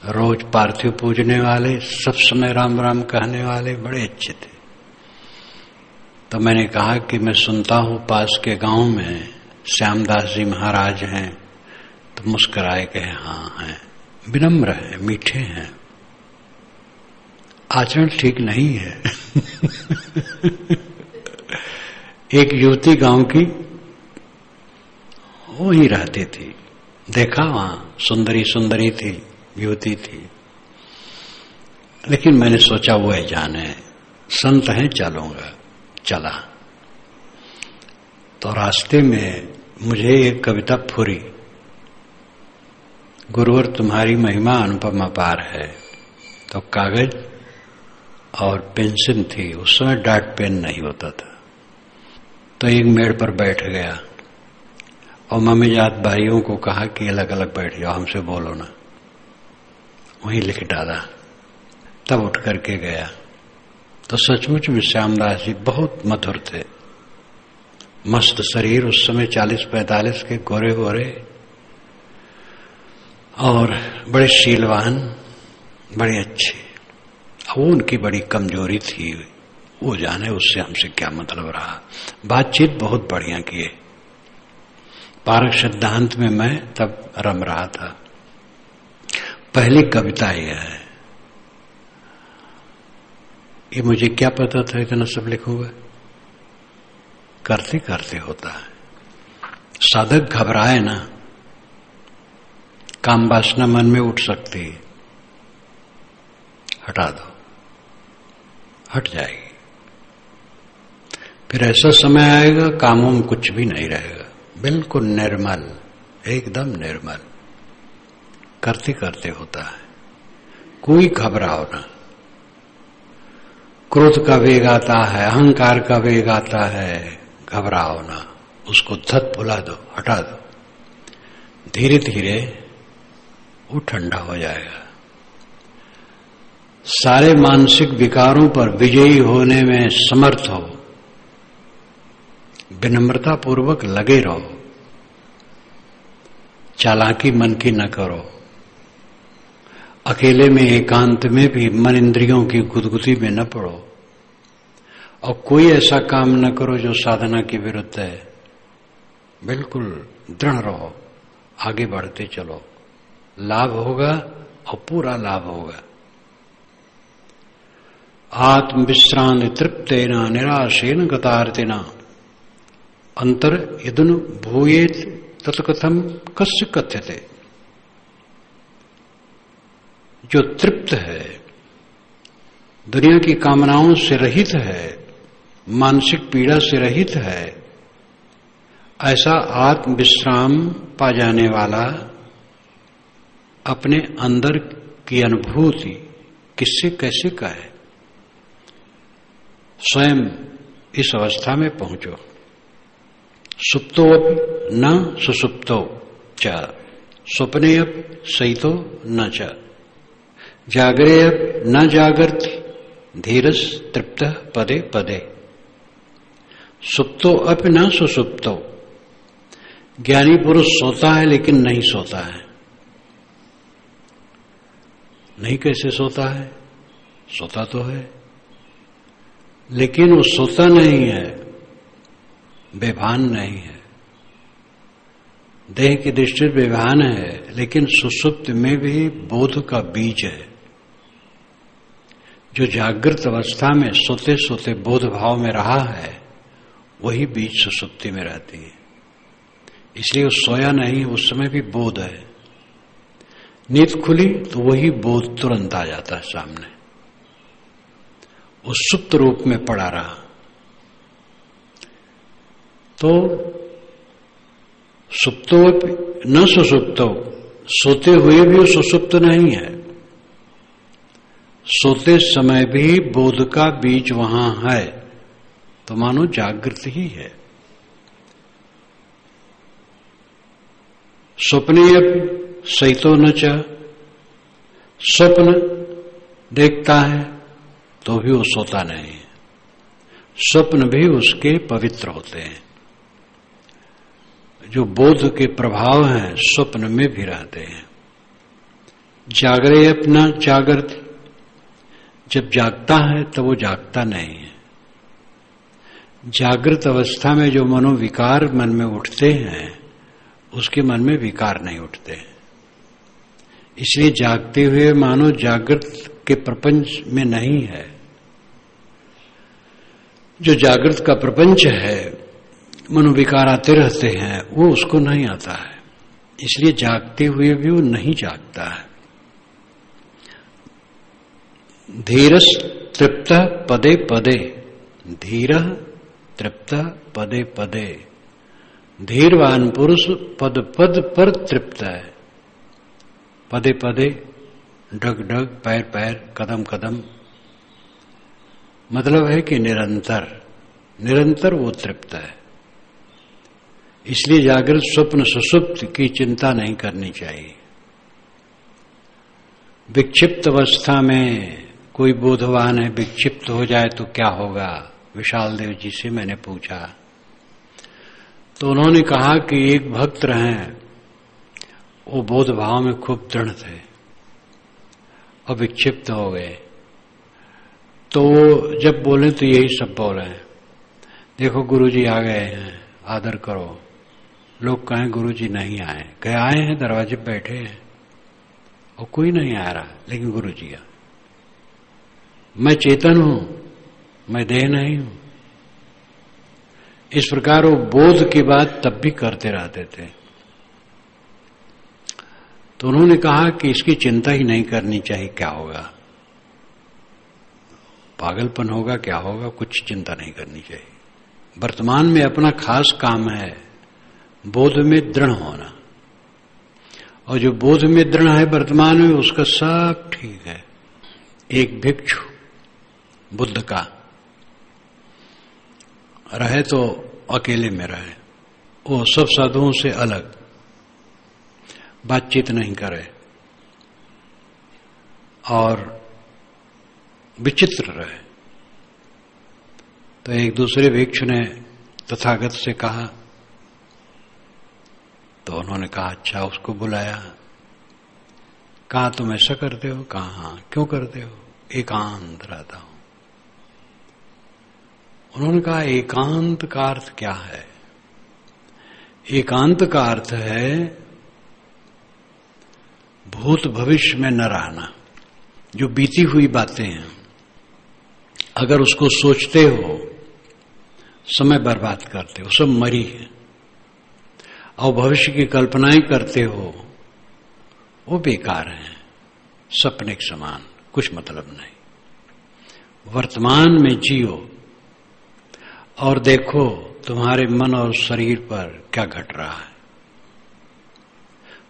रोज पार्थिव पूजने वाले, सब समय राम राम कहने वाले, बड़े अच्छे थे। तो मैंने कहा कि मैं सुनता हूं पास के गांव में श्यामदास जी महाराज हैं। तो मुस्कुराए कहे हाँ हैं, विनम्र हैं, मीठे हैं, आचरण ठीक नहीं है। एक युवती गांव की वही रहती थी, देखा वहां सुंदरी सुंदरी थी, युवती थी, लेकिन मैंने सोचा वो है जाने, संत हैं चलूंगा। चला तो रास्ते में मुझे एक कविता फुरी, गुरुवर तुम्हारी महिमा अनुपम अपार है। तो कागज और पेंसिल थी, उस समय डॉट पेन नहीं होता था। तो एक मेड़ पर बैठ गया और मम्मी जात भाइयों को कहा कि अलग अलग बैठ जाओ, हमसे बोलो ना। वहीं लिख डाला। तब उठ करके गया तो सचमुच में श्यामदास जी बहुत मधुर थे, मस्त शरीर, उस समय 40-45 के, गोरे गोरे और बड़े शीलवान, बड़े अच्छे। अब वो उनकी बड़ी कमजोरी थी, वो जाने उससे हमसे क्या मतलब रहा। बातचीत बहुत बढ़िया किए। पारक सिद्धांत में मैं तब रम रहा था। पहली कविता यह है, ये मुझे क्या पता था इतना सब लिखूंगा। करते करते होता है। साधक घबराए ना, काम वासना मन में उठ सकती है, हटा दो, हट जाएगी। फिर ऐसा समय आएगा कामों में कुछ भी नहीं रहेगा, बिल्कुल निर्मल, एकदम निर्मल, करते करते होता है, कोई घबराओ ना। क्रोध का वेग आता है, अहंकार का वेग आता है, घबराओ ना, उसको धत भुला दो, हटा दो। धीरे धीरे वो ठंडा हो जाएगा। सारे मानसिक विकारों पर विजयी होने में समर्थ हो, विनम्रता पूर्वक लगे रहो, चालाकी मन की न करो। अकेले में एकांत में भी मन इंद्रियों की गुदगुदी में न पड़ो, और कोई ऐसा काम न करो जो साधना के विरुद्ध है। बिल्कुल दृढ़ रहो, आगे बढ़ते चलो, लाभ होगा और पूरा लाभ होगा। आत्म विश्रांति तृप्तेना निराशेन गतार्तिना अंतर यदुन भूयेत तत्कथम कस्य कथ्यते। जो तृप्त है, दुनिया की कामनाओं से रहित है, मानसिक पीड़ा से रहित है, ऐसा आत्म विश्राम पा जाने वाला अपने अंदर की अनुभूति किससे कैसे का है। स्वयं इस अवस्था में पहुंचो। सुप्तो न सुसुप्तो च स्वप्ने सहितो न च जागरे न जागर्ति धीरस तृप्त पदे पदे। सुप्तो अप न सुसुप्तो, ज्ञानी पुरुष सोता है लेकिन नहीं सोता है। नहीं कैसे सोता है? सोता तो है, लेकिन वो सोता नहीं है, बेभान नहीं है। देह की दृष्टि बेभान है, लेकिन सुषुप्त में भी बोध का बीज है। जो जागृत अवस्था में सोते सोते बोध भाव में रहा है, वही बीज सुषुप्ति में रहती है। इसलिए वो सोया नहीं, उस समय भी बोध है। नींद खुली तो वही बोध तुरंत आ जाता है सामने, उस सुप्त रूप में पड़ा रहा। तो सुप्तो न सुसुप्तो, सोते हुए भी वो सुसुप्त नहीं है। सोते समय भी बोध का बीज वहां है, तो मानो जागृत ही है। स्वप्ने सहितो न च, स्वप्न देखता है तो भी वो सोता नहीं है। स्वप्न भी उसके पवित्र होते हैं। जो बोध के प्रभाव हैं स्वप्न में भी रहते हैं। जागरे अपना जागृत, जब जागता है तब वो जागता नहीं है। जागृत अवस्था में जो मनोविकार मन में उठते हैं, उसके मन में विकार नहीं उठते। इसलिए जागते हुए मानो जागृत के प्रपंच में नहीं है। जो जागृत का प्रपंच है, मनोविकार आते रहते हैं, वो उसको नहीं आता है। इसलिए जागते हुए भी वो नहीं जागता है। धीरस तृप्त पदे पदे, धीर तृप्त पदे पदे। धीरवान पुरुष पद पद पर तृप्त है। पदे पदे, डग डग, पैर पैर, कदम कदम, मतलब है कि निरंतर निरंतर वो तृप्त है। इसलिए जागृत स्वप्न सुषुप्त की चिंता नहीं करनी चाहिए। विक्षिप्त अवस्था में कोई बोधवान है, विक्षिप्त हो जाए तो क्या होगा? विशाल देव जी से मैंने पूछा तो उन्होंने कहा कि एक भक्त रहे, वो बोध भाव में खूब दृढ़ थे और विक्षिप्त हो गए। तो जब बोले तो यही सब बोले, देखो गुरुजी आ गए हैं, आदर करो। लोग कहें गुरुजी नहीं आए, कहे आए हैं, दरवाजे पे बैठे हैं और कोई नहीं आ रहा, लेकिन गुरुजी आ। मैं चेतन हूं, मैं देह नहीं हूं। इस प्रकार वो बोध की बात तब भी करते रहते थे। तो उन्होंने कहा कि इसकी चिंता ही नहीं करनी चाहिए, क्या होगा, पागलपन होगा, क्या होगा, कुछ चिंता नहीं करनी चाहिए। वर्तमान में अपना खास काम है बोध में दृढ़ होना, और जो बोध में दृढ़ है वर्तमान में, उसका सब ठीक है। एक भिक्षु बुद्ध का रहे तो अकेले में रहे, वो सब साधुओं से अलग, बातचीत नहीं करे और विचित्र रहे। तो एक दूसरे भिक्षु ने तथागत से कहा, तो उन्होंने कहा अच्छा, उसको बुलाया, कहा तुम ऐसा करते हो? कहा हाँ। क्यों करते हो? एकांत रहता हूं। उन्होंने कहा एकांत का अर्थ क्या है? एकांत का अर्थ है भूत भविष्य में न रहना। जो बीती हुई बातें हैं, अगर उसको सोचते हो, समय बर्बाद करते हो, सब मरी है। और भविष्य की कल्पनाएं करते हो, वो बेकार है, सपने के समान, कुछ मतलब नहीं। वर्तमान में जियो और देखो तुम्हारे मन और शरीर पर क्या घट रहा है।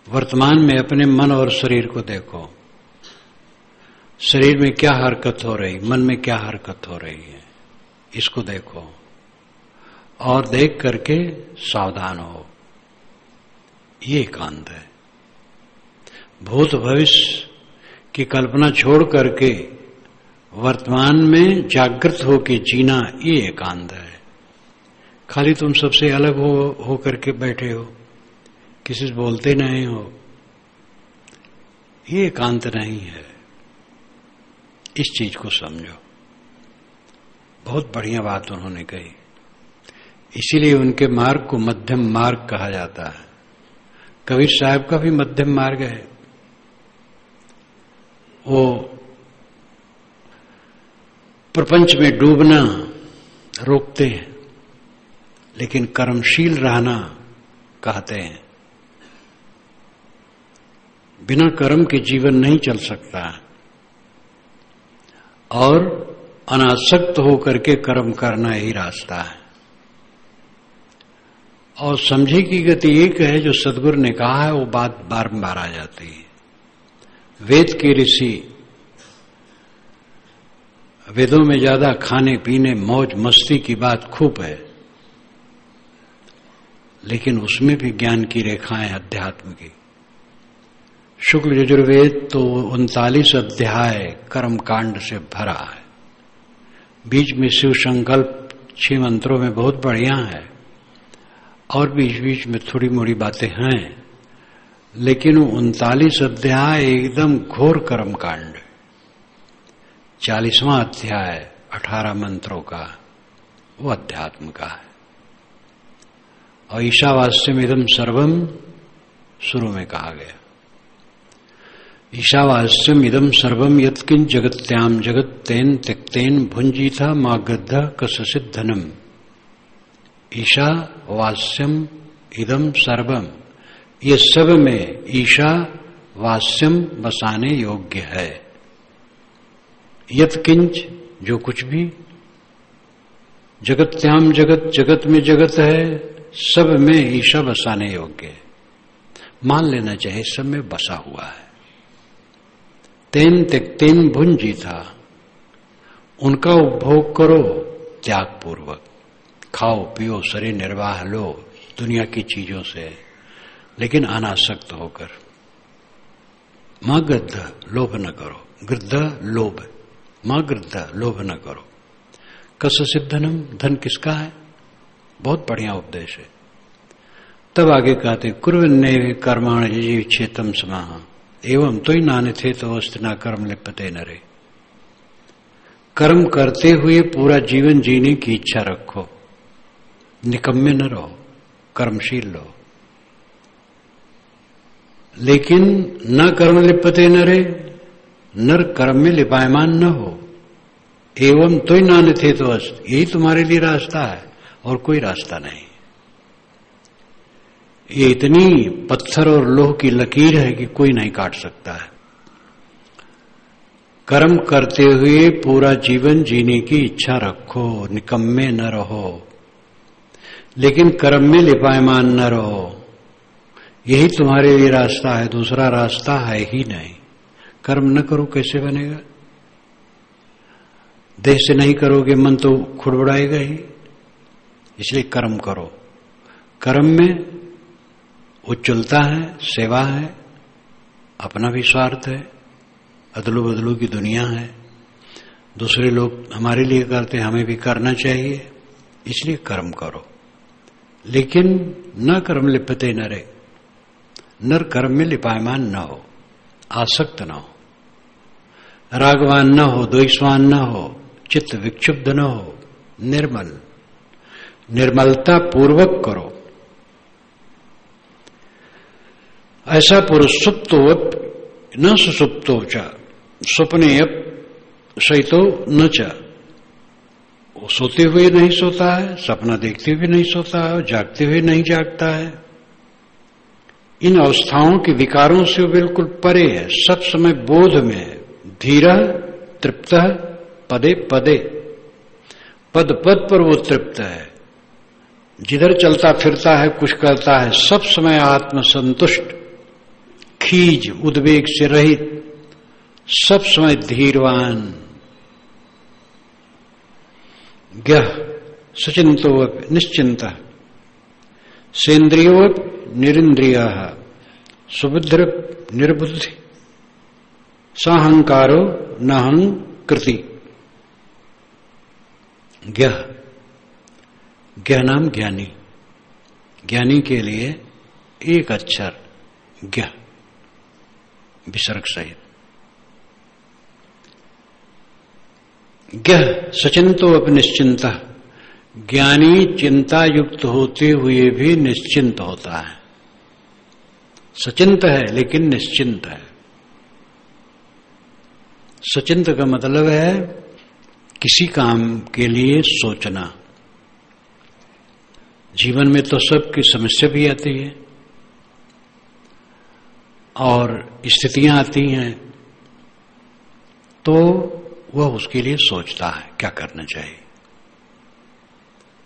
वर्तमान में अपने मन और शरीर को देखो, शरीर में क्या हरकत हो रही, मन में क्या हरकत हो रही है, इसको देखो और देख करके सावधान हो। ये एकांत है। भूत भविष्य की कल्पना छोड़ करके वर्तमान में जागृत होके जीना, ये एकांत है। खाली तुम सबसे अलग हो करके बैठे हो, किसी से बोलते नहीं हो, ये एकांत नहीं है। इस चीज को समझो। बहुत बढ़िया बात उन्होंने कही। इसीलिए उनके मार्ग को मध्यम मार्ग कहा जाता है। कबीर साहब का भी मध्यम मार्ग है। वो प्रपंच में डूबना रोकते हैं, लेकिन कर्मशील रहना कहते हैं। बिना कर्म के जीवन नहीं चल सकता और अनासक्त होकर के कर्म करना ही रास्ता है। और समझे की गति एक है, जो सदगुरु ने कहा है वो बात बारंबार आ जाती है। वेद के ऋषि, वेदों में ज्यादा खाने पीने मौज मस्ती की बात खूब है, लेकिन उसमें भी ज्ञान की रेखाएं अध्यात्म की। शुक्ल यजुर्वेद तो 39 अध्याय कर्म कांड से भरा है। बीच में शिव संकल्प 6 मंत्रों में बहुत बढ़िया है, और बीच बीच में थोड़ी मोड़ी बातें हैं, लेकिन वो 39 अध्याय एकदम घोर कर्म कांड। 40वां अध्याय 18 मंत्रों का, वो अध्यात्म का है। और ईशावास्यम इदम सर्वम शुरू में कहा गया, ईशावास्यम इदम सर्वम यत्किंच जगत्याम जगत तेन त्यक्तेन भुंजीथा मा गद्ध कससित धनम। ईशा वास्यम इदम सर्वम, ये सब में ईशा वास्यम बसाने योग्य है। यत्किंच, जो कुछ भी, जगत्याम जगत, जगत में जगत है, सब में ईशा बसाने योग्य है। मान लेना चाहिए सब में बसा हुआ है। तेन त्यक्तेन भुंजीथा, उनका उपभोग करो त्याग पूर्वक। खाओ पियो, शरीर निर्वाह लो दुनिया की चीजों से, लेकिन अनासक्त होकर। मां गृद्ध, लोभ न करो। गृद्ध लोभ, मां गृद्ध, लोभ न करो। कससित धनम, धन किसका है? बहुत बढ़िया उपदेश है। तब आगे कहते कुर्वन्ने कर्माण जीविच्छेतम समाह एवं तो ही नाने थे तो अस्तना कर्म लिप्यते नरे। कर्म करते हुए पूरा जीवन जीने की इच्छा रखो, निकम्मे न रहो, कर्मशील लो। लेकिन न कर्म लिप्यते नरे, नर कर्म में लिपायमान न हो। एवं तो ही नाने थे तो अस्त, यही तुम्हारे लिए रास्ता है और कोई रास्ता नहीं। ये इतनी पत्थर और लोह की लकीर है कि कोई नहीं काट सकता है। कर्म करते हुए पूरा जीवन जीने की इच्छा रखो, निकम्मे न रहो, लेकिन कर्म में लिपायमान न रहो। यही तुम्हारे लिए रास्ता है, दूसरा रास्ता है ही नहीं। कर्म न करो कैसे बनेगा? देह से नहीं करोगे मन तो खुड़बुड़ाएगा ही, इसलिए कर्म करो। कर्म में उज्ज्वलता है, सेवा है, अपना भी स्वार्थ है, अदलो बदलो की दुनिया है, दूसरे लोग हमारे लिए करते हमें भी करना चाहिए, इसलिए कर्म करो। लेकिन न कर्म लिप्यते नरे, नर कर्म में लिपायमान न हो, आसक्त न हो, रागवान न हो, द्वेषवान न हो, चित्त विक्षुब्ध न हो, निर्मल, निर्मलता पूर्वक करो। ऐसा पुरुष सुप्तो न सुसुप्तो च स्वप्ने शयितो न च, वो सोते हुए नहीं सोता है, सपना देखते हुए नहीं सोता है, जागते हुए नहीं जागता है। इन अवस्थाओं के विकारों से वो बिल्कुल परे है, सब समय बोध में है। धीरा तृप्त पदे पदे, पद पद पर वो तृप्त है, जिधर चलता फिरता है, कुछ करता है, सब समय आत्म संतुष्ट, खीज उद्वेग से रहित, सब समय धीरवान। ज्ञः सचिंतो निश्चिंत, सेन्द्रियो निरिंद्रिया, सुबुद्ध निर्बुद्धि, साहंकारो नाहंकृति। ज्ञः, ज्ञ नाम ज्ञानी, ज्ञानी के लिए एक अक्षर ज्ञ विसर्ग सहित। ज्ञ सचिंतो अपि निश्चिंत, ज्ञानी चिंता युक्त होते हुए भी निश्चिंत होता है। सचिंत है लेकिन निश्चिंत है। सचिंत का मतलब है किसी काम के लिए सोचना। जीवन में तो सबकी समस्या भी आती है और स्थितियां आती हैं, तो वह उसके लिए सोचता है क्या करना चाहिए,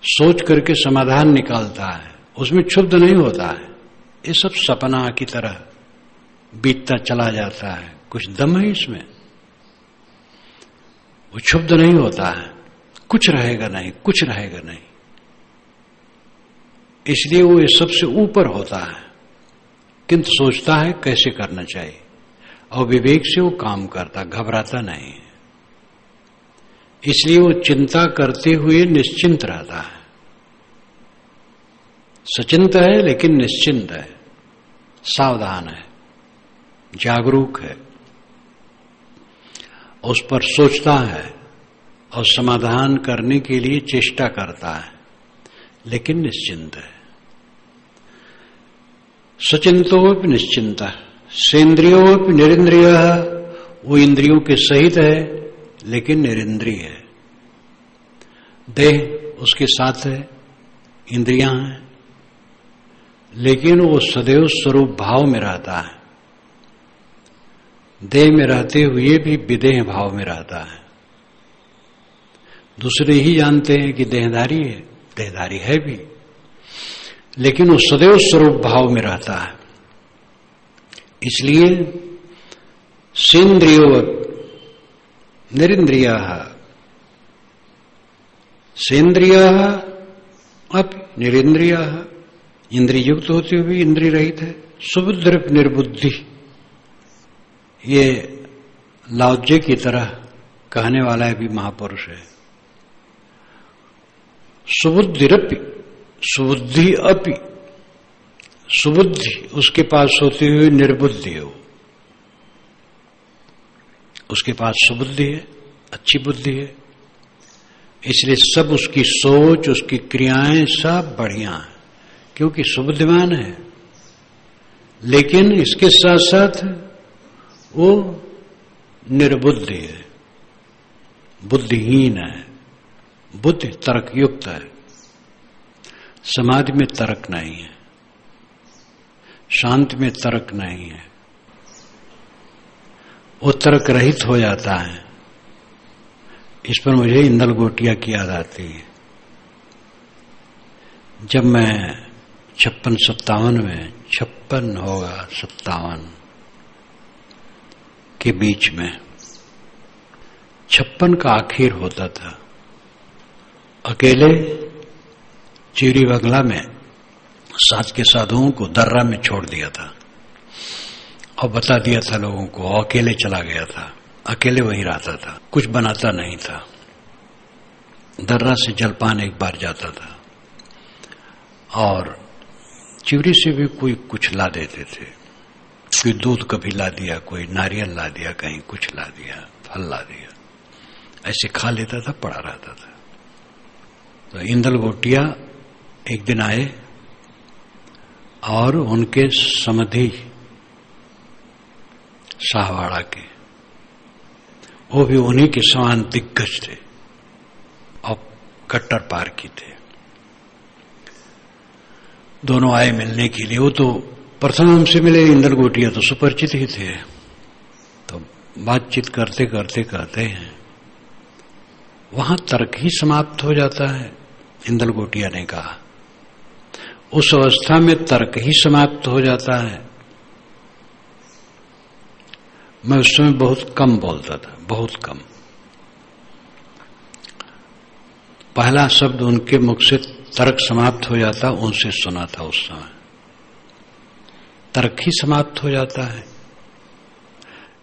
सोच करके समाधान निकालता है, उसमें क्षुब्ध नहीं होता है। ये सब सपना की तरह बीतता चला जाता है, कुछ दम है इसमें, वो क्षुब्ध नहीं होता है, कुछ रहेगा नहीं, कुछ रहेगा नहीं, इसलिए वो इस सबसे ऊपर होता है, किंतु सोचता है कैसे करना चाहिए और विवेक से वो काम करता, घबराता नहीं है। इसलिए वो चिंता करते हुए निश्चिंत रहता है। सचिंत है लेकिन निश्चिंत है, सावधान है, जागरूक है, उस पर सोचता है और समाधान करने के लिए चेष्टा करता है, लेकिन निश्चिंत है। सचिंतोपि निश्चिंत, सेन्द्रियोपि निरिंद्रिय, वो इंद्रियों के सहित है लेकिन निरिंद्रिय है। देह उसके साथ है, इंद्रियां हैं, लेकिन वो सदैव स्वरूप भाव में रहता है। देह में रहते हुए भी विदेह भाव में रहता है। दूसरे ही जानते हैं कि देहधारी है, देहधारी है भी, लेकिन वो सदैव स्वरूप भाव में रहता है। इसलिए सेन्द्रियो निरिंद्रिया, सेन्द्रिया अब निरिंद्रिया, इंद्रिय युक्त होते हुए इंद्रिय रहित है। सुबुद्ध निर्बुद्धि, ये लाउज्जे की तरह कहने वाला भी महापुरुष है। सुबुद्धिरपि, सुबुद्धि अपि, सुबुद्धि उसके पास होते हुए निर्बुद्धि हो, उसके पास सुबुद्धि है, अच्छी बुद्धि है, इसलिए सब उसकी सोच, उसकी क्रियाएं सब बढ़िया है, क्योंकि सुबुद्धिमान है। लेकिन इसके साथ साथ वो निर्बुद्धि है, बुद्धिहीन है, बुद्धि तर्क युक्त है। समाधि में तर्क नहीं है, शांति में तर्क नहीं है, वो तर्क रहित हो जाता है। इस पर मुझे इंदल गोटिया की याद आती है। जब मैं 56-57 में, 56 होगा 57 के बीच में, 56 का आखिर होता था। अकेले चीरी बंगला में साथ के साधुओं को दर्रा में छोड़ दिया था और बता दिया था लोगों को, और अकेले चला गया था। अकेले वहीं रहता था, कुछ बनाता नहीं था। दर्रा से जलपान एक बार जाता था और चिवरी से भी कोई कुछ ला देते थे। कोई दूध कभी ला दिया, कोई नारियल ला दिया, कहीं कुछ ला दिया, फल ला दिया, ऐसे खा लेता था, पड़ा रहता था। तो इंदल गोटिया एक दिन आए और उनके समधि शाहवाड़ा के, वो भी उन्हीं के समान दिग्गज थे और कट्टर पारखी थे। दोनों आए मिलने के लिए। वो तो प्रथम हमसे मिले, इंदल गोटिया तो सुपरिचित ही थे। तो बातचीत करते करते कहते हैं, वहां तर्क ही समाप्त हो जाता है। इंदल गोटिया ने कहा, उस अवस्था में तर्क ही समाप्त हो जाता है। मैं उस समय बहुत कम बोलता था, बहुत कम। पहला शब्द उनके मुख से तर्क समाप्त हो जाता, उनसे सुना था उस समय। तर्क ही समाप्त हो जाता है।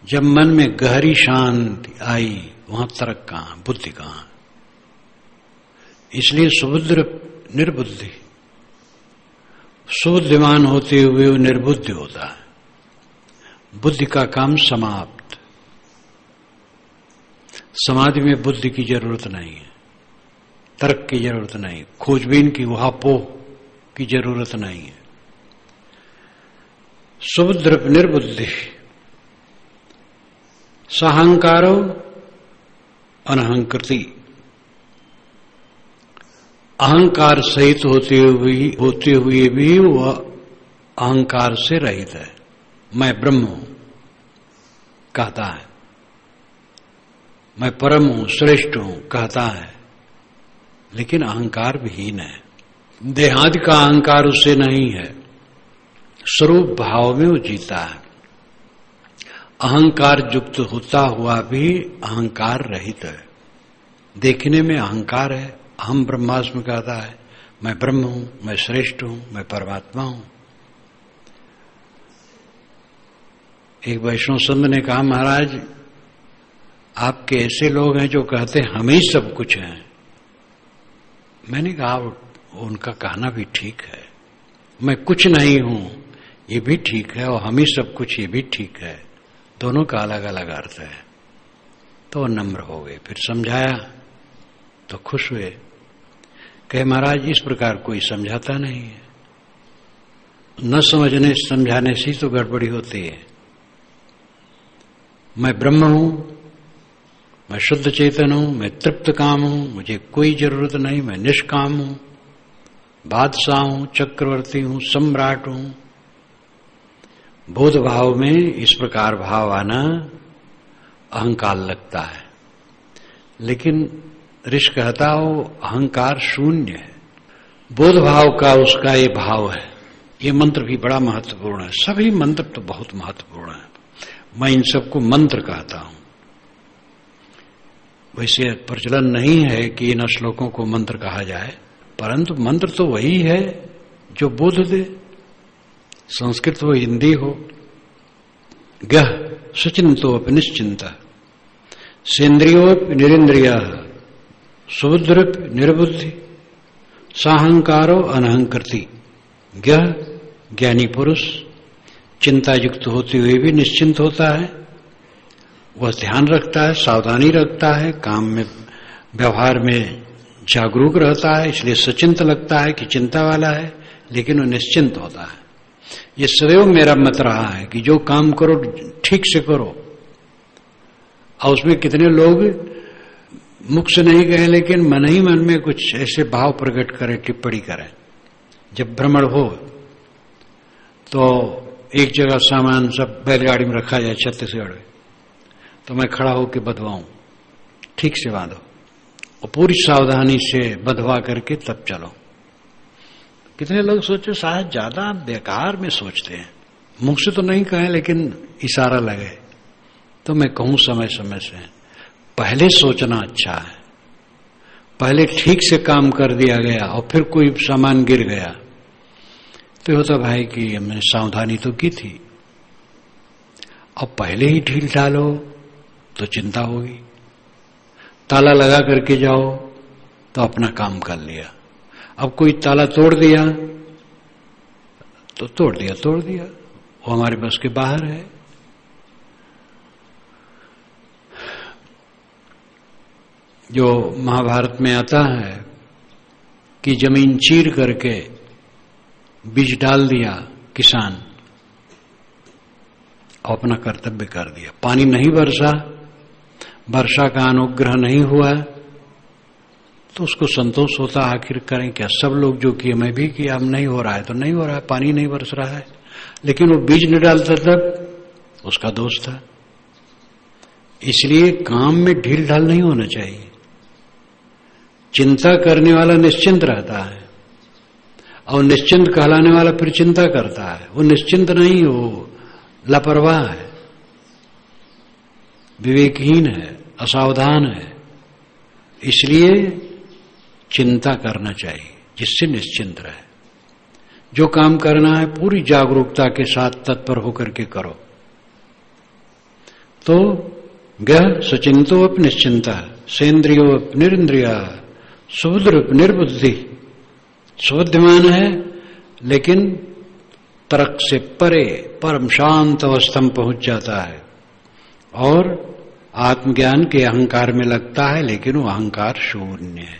जब मन में गहरी शांति आई, वहां तर्क कहां, बुद्धि कहां। इसलिए सुबुद्ध निर्बुद्धि, सुबुद्धिमान होते हुए वो निर्बुद्धि होता है। बुद्धि का काम समाप्त। समाधि में बुद्धि की जरूरत नहीं है, तर्क की जरूरत नहीं, खोजबीन की उहापोह की जरूरत नहीं है। सुबुद्ध निर्बुद्धि, साहंकारो अनहंकृति, अहंकार सहित होते हुए भी वह अहंकार से रहित है। मैं ब्रह्म हूं कहता है, मैं परम हूं, श्रेष्ठ हूं कहता है, लेकिन अहंकार विहीन है। देहादि का अहंकार उससे नहीं है, स्वरूप भाव में वो जीता है। अहंकार युक्त होता हुआ भी अहंकार रहित है। देखने में अहंकार है, अहम ब्रह्मास्मि कहता है, मैं ब्रह्म हूं, मैं श्रेष्ठ हूं, मैं परमात्मा हूं। एक वैष्णव संत ने कहा, महाराज आपके ऐसे लोग हैं जो कहते हैं हम ही सब कुछ हैं। मैंने कहा उनका कहना भी ठीक है, मैं कुछ नहीं हूं ये भी ठीक है और हम ही सब कुछ ये भी ठीक है, दोनों का अलग अलग अर्थ है। तो नम्र हो गए, फिर समझाया तो खुश हुए। कहे महाराज इस प्रकार कोई समझाता नहीं है, न समझने समझाने से तो गड़बड़ी होती है। मैं ब्रह्म हूं, मैं शुद्ध चेतन हूं, मैं तृप्त काम हूं, मुझे कोई जरूरत नहीं, मैं निष्काम हूं, बादशाह हूं, चक्रवर्ती हूं, सम्राट हूं। बोध भाव में इस प्रकार भाव आना अहंकार लगता है, लेकिन ऋषि कहता हो अहंकार शून्य है। बोध भाव का उसका ये भाव है। ये मंत्र भी बड़ा महत्वपूर्ण है। सभी मंत्र तो बहुत महत्वपूर्ण है, मैं इन सबको मंत्र कहता हूं। वैसे प्रचलन नहीं है कि इन श्लोकों को मंत्र कहा जाए, परंतु मंत्र तो वही है जो बोध दे। संस्कृत हो, हिंदी हो। गह सुचिंतो निश्चिंत, सेन्द्रियोपि निरिंद्रिय, सुबुद्धिरपि निर्बुद्धि, साहंकारो अनहंकृति। गह ज्ञानी पुरुष चिंता युक्त होते हुए भी निश्चिंत होता है, वह ध्यान रखता है, सावधानी रखता है, काम में व्यवहार में जागरूक रहता है, इसलिए सचिंत लगता है कि चिंता वाला है, लेकिन वो निश्चिंत होता है। ये सदैव मेरा मत रहा है कि जो काम करो ठीक से करो। और उसमें कितने लोग मुख से नहीं कहें लेकिन मन ही मन में कुछ ऐसे भाव प्रकट करें, टिप्पणी करें। जब भ्रमण हो तो एक जगह सामान सब बैलगाड़ी में रखा जाए छत्तीसगढ़ में, तो मैं खड़ा होकर बंधवाऊं, ठीक से बांधो और पूरी सावधानी से बंधवा करके तब चलो। कितने लोग सोचे शायद ज्यादा बेकार में सोचते हैं, मुख से तो नहीं कहें लेकिन इशारा लगे। तो मैं कहूं समय समय से पहले सोचना अच्छा है। पहले ठीक से काम कर दिया गया और फिर कोई सामान गिर गया तो होता भाई कि हमने सावधानी तो की थी, अब पहले ही ढील डालो तो चिंता होगी। ताला लगा करके जाओ तो अपना काम कर लिया, अब कोई ताला तोड़ दिया तो तोड़ दिया, वो हमारे बस के बाहर है। जो महाभारत में आता है कि जमीन चीर करके बीज डाल दिया किसान और अपना कर्तव्य कर दिया, पानी नहीं बरसा, वर्षा का अनुग्रह नहीं हुआ तो उसको संतोष होता, आखिर करें क्या, सब लोग जो किए मैं भी किया, अब नहीं हो रहा है तो नहीं हो रहा है, पानी नहीं बरस रहा है, लेकिन वो बीज नहीं डालता तब उसका दोष था। इसलिए काम में ढील ढाल नहीं होना चाहिए। चिंता करने वाला निश्चिंत रहता है और निश्चिंत कहलाने वाला फिर चिंता करता है, वो निश्चिंत नहीं, वो लापरवाह है, विवेकहीन है, असावधान है। इसलिए चिंता करना चाहिए जिससे निश्चिंत रहे। जो काम करना है पूरी जागरूकता के साथ तत्पर होकर के करो। तो गह सचिंतो अप निश्चिंता सेन्द्रियो अप निरिंद्रिया सुबुद्ध निर्बुद्धि। सुबुद्धिमान है लेकिन तर्क से परे परम शांत अवस्था में पहुंच जाता है और आत्मज्ञान के अहंकार में लगता है लेकिन वो अहंकार शून्य है।